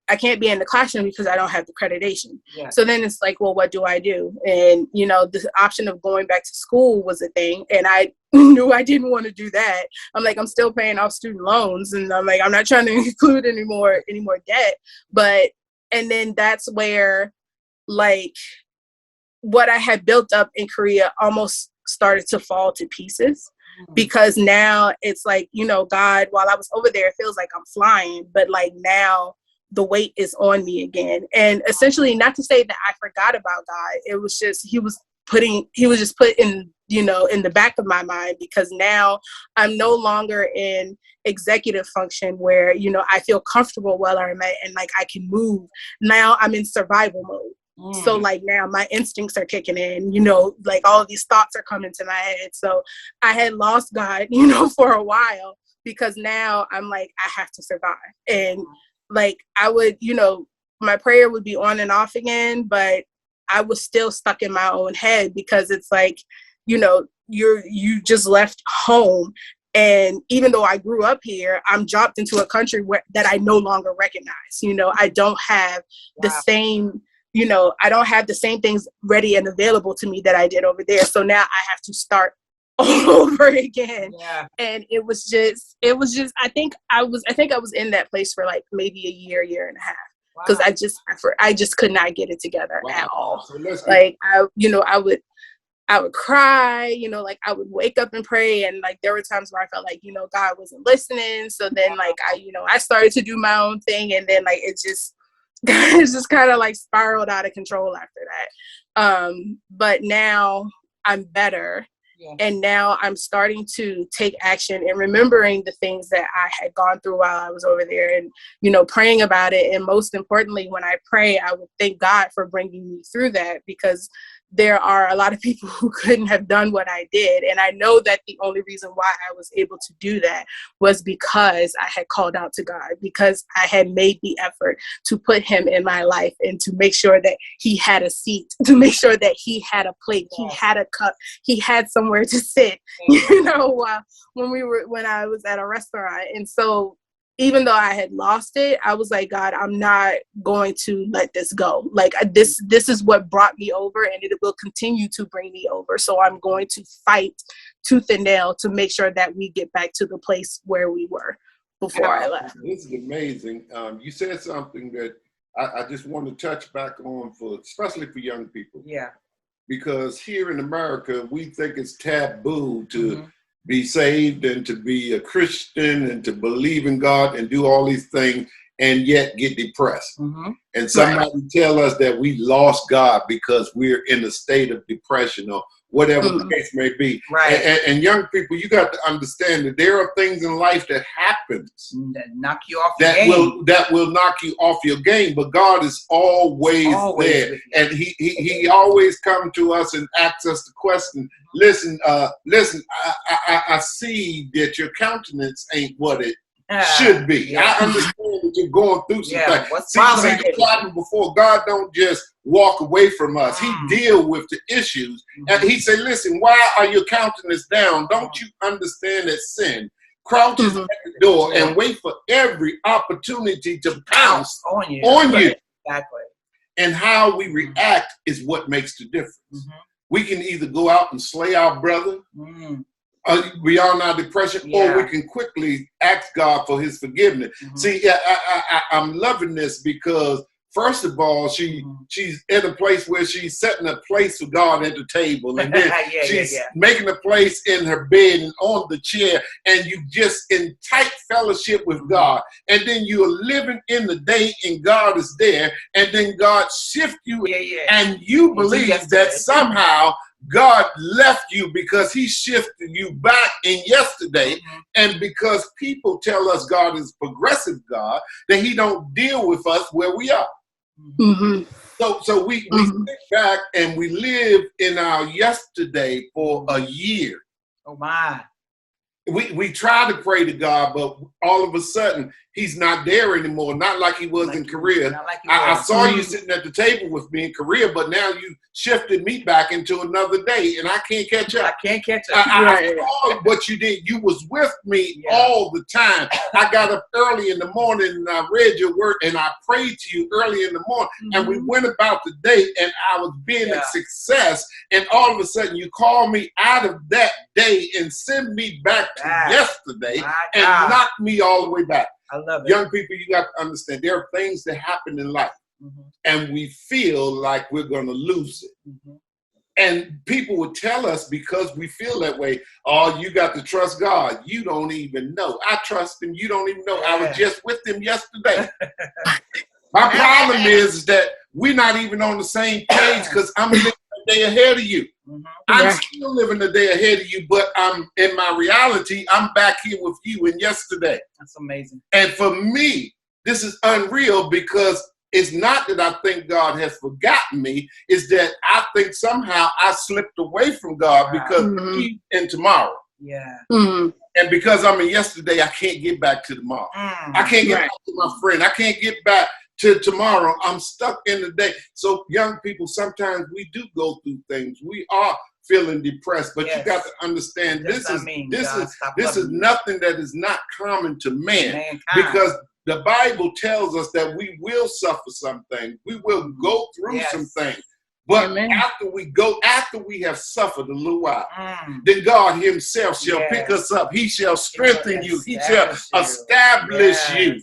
Speaker 4: I can't be in the classroom because I don't have the accreditation.
Speaker 2: Yeah.
Speaker 4: So then it's like, well, what do I do? And, you know, the option of going back to school was a thing. And I knew I didn't want to do that. I'm like, I'm still paying off student loans. And I'm like, I'm not trying to include any more debt. But, and then that's where, like, what I had built up in Korea almost started to fall to pieces. Because now it's like, you know, God, while I was over there, it feels like I'm flying. But like now, the weight is on me again. And essentially, not to say that I forgot about God. It was just, he was just put in, you know, in the back of my mind, because now I'm no longer in executive function where, you know, I feel comfortable while I'm at and like I can move. Now I'm in survival mode. So like now my instincts are kicking in, you know, like all of these thoughts are coming to my head. So I had lost God, you know, for a while, because now I'm like, I have to survive. And like I would, you know, my prayer would be on and off again, but I was still stuck in my own head, because it's like, you know, you just left home. And even though I grew up here, I'm dropped into a country that I no longer recognize. You know, I don't have the same, you know, I don't have the same things ready and available to me that I did over there. So now I have to start all over again.
Speaker 2: Yeah.
Speaker 4: And it was just, I think I was in that place for like maybe a year and a half. Because I just could not get it together at all.
Speaker 3: So
Speaker 4: like I would cry, you know, like I would wake up and pray. And like, there were times where I felt like, you know, God wasn't listening. So then like, I started to do my own thing. And then like, it's just kind of like spiraled out of control after that. But now I'm better. Yeah. And now I'm starting to take action and remembering the things that I had gone through while I was over there, and, you know, praying about it. And most importantly, when I pray, I would thank God for bringing me through that, because there are a lot of people who couldn't have done what I did. And I know that the only reason why I was able to do that was because I had called out to God, because I had made the effort to put him in my life and to make sure that he had a seat, to make sure that he had a plate, he had a cup, he had somewhere to sit, you know, when I was at a restaurant. And so even though I had lost it, I was like, God, I'm not going to let this go. Like this is what brought me over, and it will continue to bring me over. So I'm going to fight tooth and nail to make sure that we get back to the place where we were before I left.
Speaker 3: This is amazing. You said something that I just want to touch back on, especially for young people.
Speaker 2: Yeah.
Speaker 3: Because here in America, we think it's taboo to be saved and to be a Christian and to believe in God and do all these things, and yet get depressed. And somebody tell us that we lost God because we're in a state of depression or whatever the case may be.
Speaker 2: Right.
Speaker 3: And young people, you got to understand that there are things in life that happens
Speaker 2: that knock you off your game.
Speaker 3: That will knock you off your game. But God is always there. And he always come to us and asks us the question, listen, I see that your countenance ain't what it should be. Yeah. I understand that you're going through some things.
Speaker 2: What's
Speaker 3: see the problem before God don't just walk away from us. He deal with the issues. And he said, listen, why are your countenance down? Don't you understand that sin crouches at the door and wait for every opportunity to pounce on you?
Speaker 2: Exactly.
Speaker 3: And how we react is what makes the difference. We can either go out and slay our brother beyond our depression, or we can quickly ask God for his forgiveness. See, I'm loving this because, first of all, she's in a place where she's setting a place for God at the table, and then she's making a place in her bed and on the chair, and you just in tight fellowship with God. And then you're living in the day, and God is there, and then God shifts you, and you believe that somehow God left you because he shifted you back in yesterday. And because people tell us God is a progressive God, that he don't deal with us where we are. So we sit back and we live in our yesterday for a year.
Speaker 2: Oh my.
Speaker 3: we try to pray to God, but all of a sudden he's not there anymore. Not like he was in Korea. I saw you sitting at the table with me in Korea, but now you shifted me back into another day, and I can't catch up.
Speaker 2: I can't catch up.
Speaker 3: I saw what you did. You was with me all the time. I got up early in the morning and I read your word and I prayed to you early in the morning, and we went about the day, and I was being a success. And all of a sudden you call me out of that day and send me back to yesterday and knock me all the way back.
Speaker 2: I love it.
Speaker 3: Young people, you got to understand there are things that happen in life, and we feel like we're going to lose it. And people would tell us, because we feel that way, oh, you got to trust God. You don't even know. I trust him. You don't even know. I was just with him yesterday. My problem is that we're not even on the same page, because I'm living a day ahead of you. I'm still living a day ahead of you, but I'm in my reality, I'm back here with you in yesterday.
Speaker 2: That's amazing.
Speaker 3: And for me, this is unreal, because it's not that I think God has forgotten me. It's that I think somehow I slipped away from God because he's in tomorrow.
Speaker 2: Yeah.
Speaker 3: And because I'm in yesterday, I can't get back to tomorrow. I can't get back to my friend. I can't get back to tomorrow. I'm stuck in the day. So young people, sometimes we do go through things. We are feeling depressed, but you got to understand this is nothing that is not common to man, because the Bible tells us that we will suffer some things. We will go through some things. But after we have suffered a little while, then God himself shall pick us up. He shall strengthen you. He shall establish you.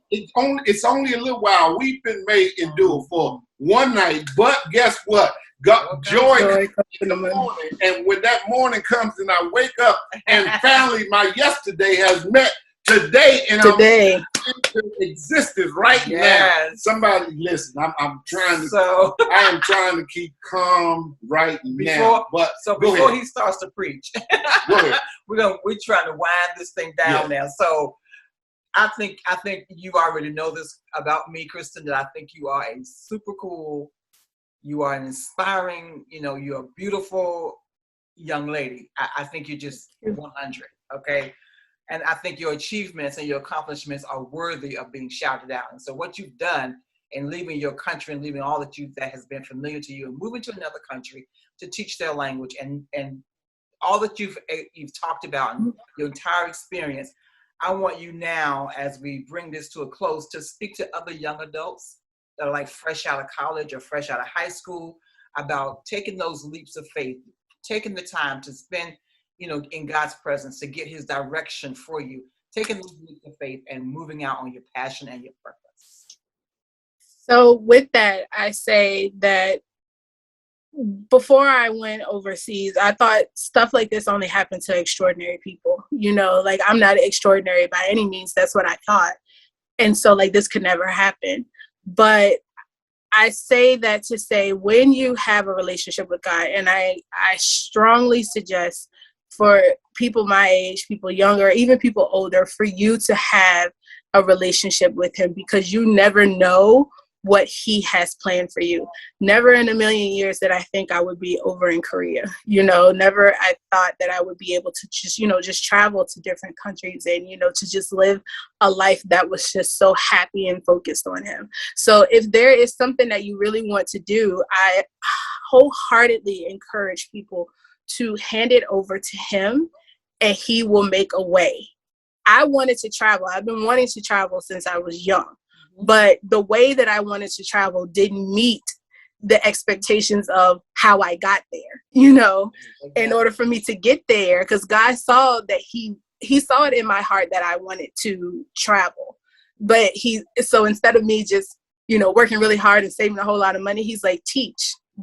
Speaker 3: It's only a little while. We've been made endure for one night, but guess what? Joy comes in the morning, and when that morning comes and I wake up and finally my yesterday has met today, and I'm into existence right now. Somebody listen. I'm trying to. I am trying to keep calm right now. But
Speaker 2: before he starts to preach, we're trying to wind this thing down now. So I think you already know this about me, Kristen, that I think you are a super cool. You are an inspiring, you're a beautiful young lady. I think you're just 100, okay? And I think your achievements and your accomplishments are worthy of being shouted out. And so what you've done in leaving your country and leaving all that has been familiar to you and moving to another country to teach their language and all that you've talked about and your entire experience, I want you now, as we bring this to a close, to speak to other young adults that are like fresh out of college or fresh out of high school about taking those leaps of faith, taking the time to spend, in God's presence to get his direction for you, taking those leaps of faith and moving out on your passion and your purpose.
Speaker 4: So with that, I say that before I went overseas, I thought stuff like this only happened to extraordinary people. Like I'm not extraordinary by any means. That's what I thought. And so like this could never happen. But I say that to say when you have a relationship with God, and I strongly suggest for people my age, people younger, even people older, for you to have a relationship with him, because you never know what he has planned for you. Never in a million years did I think I would be over in Korea. Never I thought that I would be able to just travel to different countries and, to just live a life that was just so happy and focused on him. So if there is something that you really want to do, I wholeheartedly encourage people to hand it over to him, and he will make a way. I wanted to travel. I've been wanting to travel since I was young. But the way that I wanted to travel didn't meet the expectations of how I got there, in order for me to get there, because God saw that he saw it in my heart that I wanted to travel. But so instead of me just, working really hard and saving a whole lot of money, he's like,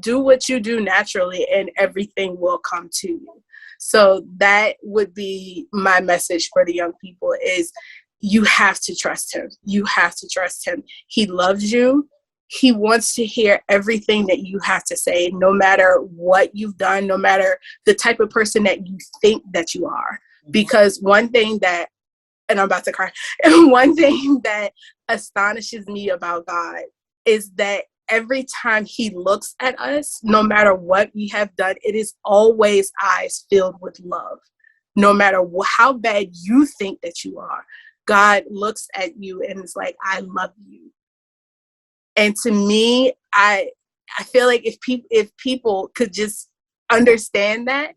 Speaker 4: do what you do naturally and everything will come to you. So that would be my message for the young people is, you have to trust him. You have to trust him. He loves you. He wants to hear everything that you have to say, no matter what you've done, no matter the type of person that you think that you are. Because one thing that, and I'm about to cry, and one thing that astonishes me about God is that every time he looks at us, no matter what we have done, it is always eyes filled with love. no matter how bad you think that you are, God looks at you and is like, I love you. And to me, I feel like if people could just understand that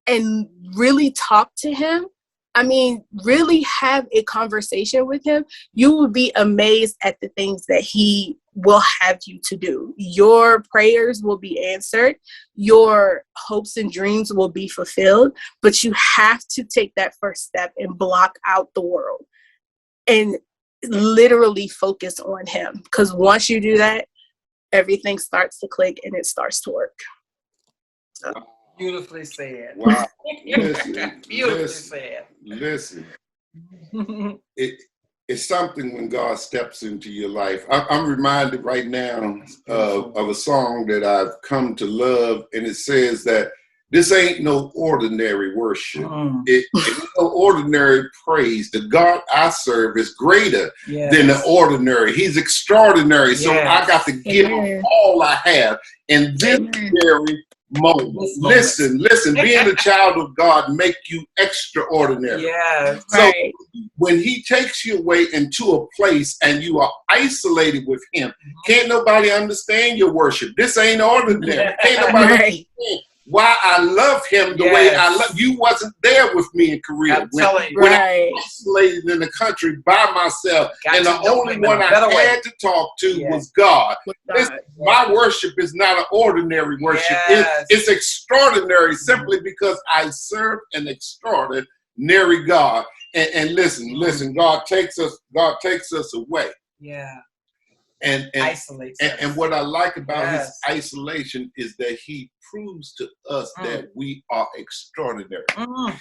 Speaker 4: and really talk to him, I mean, really have a conversation with him, you will be amazed at the things that he will have you to do. Your prayers will be answered. Your hopes and dreams will be fulfilled. But you have to take that first step and block out the world and literally focus on him. Because once you do that, everything starts to click and it starts to work. So.
Speaker 2: Beautifully said.
Speaker 3: Wow. Listen,
Speaker 2: Beautifully said.
Speaker 3: Listen. It's something when God steps into your life. I'm reminded right now of a song that I've come to love, and it says that this ain't no ordinary worship. It's no ordinary praise. The God I serve is greater than the ordinary. He's extraordinary. So I got to give him all I have. And this very moment. Listen, being a child of God make you extraordinary.
Speaker 2: Yes.
Speaker 3: So when he takes you away into a place and you are isolated with him, can't nobody understand your worship. This ain't ordinary. Can't nobody understand why I love him the way I love you. Wasn't there with me in Korea when I was isolated in the country by myself, and the only one I had to talk to was God. My worship is not an ordinary worship. It's extraordinary simply because I serve an extraordinary God. And listen, God takes us away.
Speaker 2: Yeah.
Speaker 3: And
Speaker 2: isolates us.
Speaker 3: And what I like about his isolation is that he proves to us that we are extraordinary.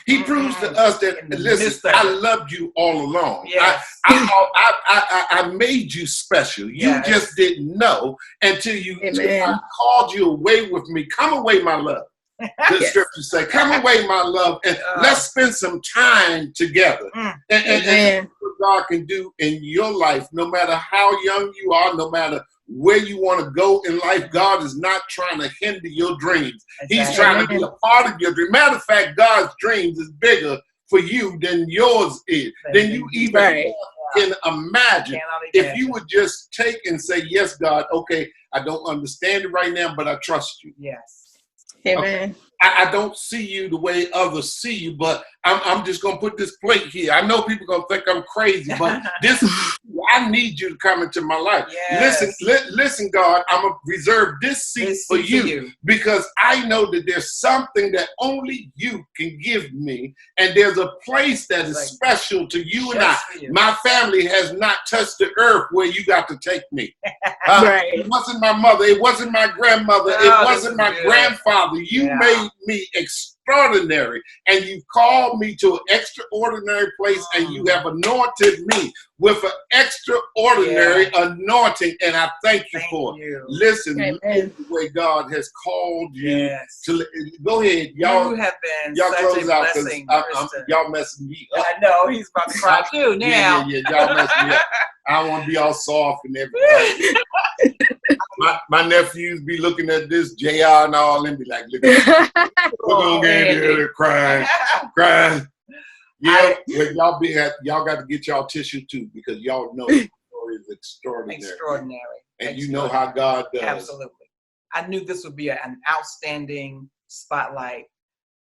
Speaker 3: He proves to us that, listen, I loved you all along.
Speaker 2: Yes.
Speaker 3: I made you special. You just didn't know until I called you away with me. Come away, my love. The scriptures say, come away, my love, and let's spend some time together. And what God can do in your life, no matter how young you are, no matter where you want to go in life, God is not trying to hinder your dreams. He's trying to be a part of your dream. Matter of fact, God's dreams is bigger for you than yours is, than you even can imagine. If you would just take and say, yes, God, okay, I don't understand it right now, but I trust you.
Speaker 2: Yes.
Speaker 4: Amen.
Speaker 3: I don't see you the way others see you, but I'm just going to put this plate here. I know people are going to think I'm crazy, but I need you to come into my life. Yes. Listen, God, I'm going to reserve this seat for you because I know that there's something that only you can give me, and there's a place that is special to you and I. My family has not touched the earth where you got to take me. It wasn't my mother. It wasn't my grandmother. It wasn't my grandfather. You made me extraordinary, and you called me to an extraordinary place, and you have anointed me with an extraordinary anointing, and I thank you for it. Listen, the way God has called you to go ahead, y'all.
Speaker 2: You have been
Speaker 3: y'all
Speaker 2: such
Speaker 3: close
Speaker 2: a
Speaker 3: out
Speaker 2: blessing,
Speaker 3: y'all messing me up.
Speaker 2: I know he's about to cry too now.
Speaker 3: Y'all messing me up. I don't want to be all soft and everything. My nephews be looking at this JR and all and be like, look at we're gonna get in here crying. Yeah, y'all got to get y'all tissue too, because y'all know the story is extraordinary. And you know how God does.
Speaker 2: Absolutely. I knew this would be an outstanding spotlight,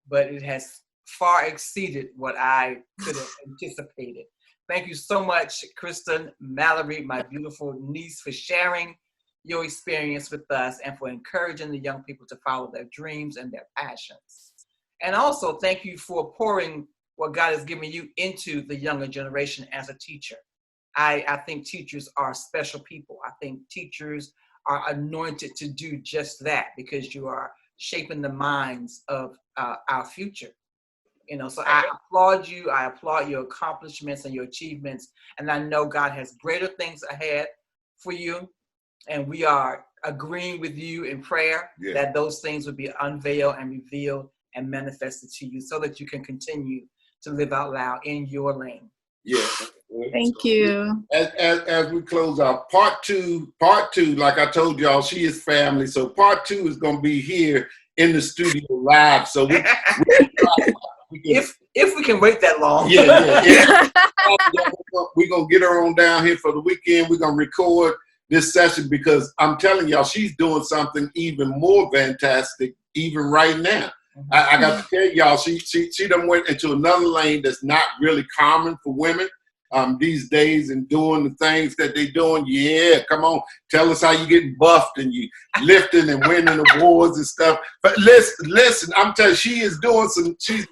Speaker 2: but it has far exceeded what I could have anticipated. Thank you so much, Kristen Mallory, my beautiful niece, for sharing your experience with us and for encouraging the young people to follow their dreams and their passions. And also, thank you for pouring what God has given you into the younger generation as a teacher. I think teachers are special people. I think teachers are anointed to do just that, because you are shaping the minds of our future. You know, so I applaud you. I applaud your accomplishments and your achievements. And I know God has greater things ahead for you. And we are agreeing with you in prayer that those things would be unveiled and revealed and manifested to you, so that you can continue to live out loud in your lane.
Speaker 3: Yeah.
Speaker 4: Thank you.
Speaker 3: As we close out, part two, like I told y'all, she is family. So part 2 is going to be here in the studio live. So we
Speaker 2: if we we can wait that long.
Speaker 3: Yeah. We're going to get her on down here for the weekend. We're going to record this session because I'm telling y'all, she's doing something even more fantastic even right now. I got to tell y'all, she done went into another lane that's not really common for women these days and doing the things that they doing. Yeah, come on. Tell us how you getting buffed and you lifting and winning awards and stuff. But listen, I'm telling you, she's doing some things.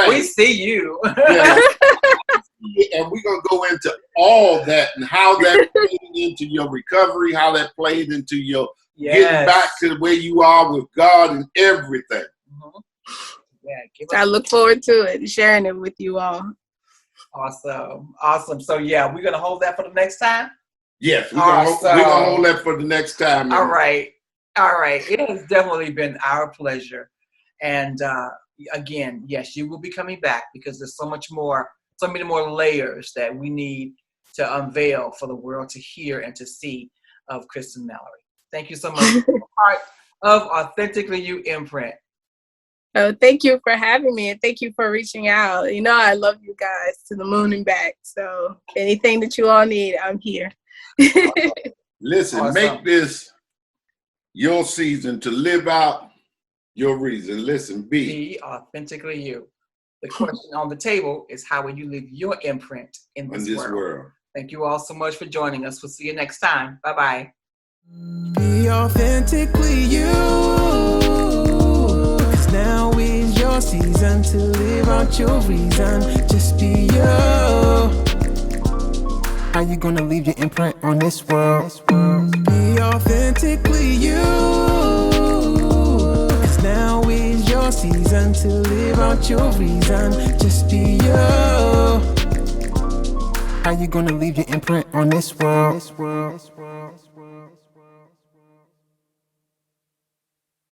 Speaker 2: We see you.
Speaker 3: Yeah. And we're going to go into all that and how that played into your recovery, how that played into your getting back to where you are with God and everything.
Speaker 2: Yeah,
Speaker 4: I look forward to it, sharing it with you all.
Speaker 2: Awesome. So yeah, we're gonna hold that for the next time.
Speaker 3: Yes, we're gonna hold that for the next time.
Speaker 2: All right. It has definitely been our pleasure, and again, yes, you will be coming back because there's so many more layers that we need to unveil for the world to hear and to see of Kristen Mallory. Thank you so much for being part of Authentically You Imprint.
Speaker 4: Oh, thank you for having me, and thank you for reaching out. You know, I love you guys to the moon and back. So anything that you all need, I'm here.
Speaker 3: Listen, make this your season to live out your reason. Listen,
Speaker 2: be authentically you. The question on the table is, how will you leave your imprint in this world? Thank you all so much for joining us. We'll see you next time. Bye-bye.
Speaker 1: Be authentically you. Now is your season to live out your reason. Just be you. How you gonna leave your imprint on this world? Be authentically you. Cause now is your season to live out your reason. Just be you. How you gonna leave your imprint on this world?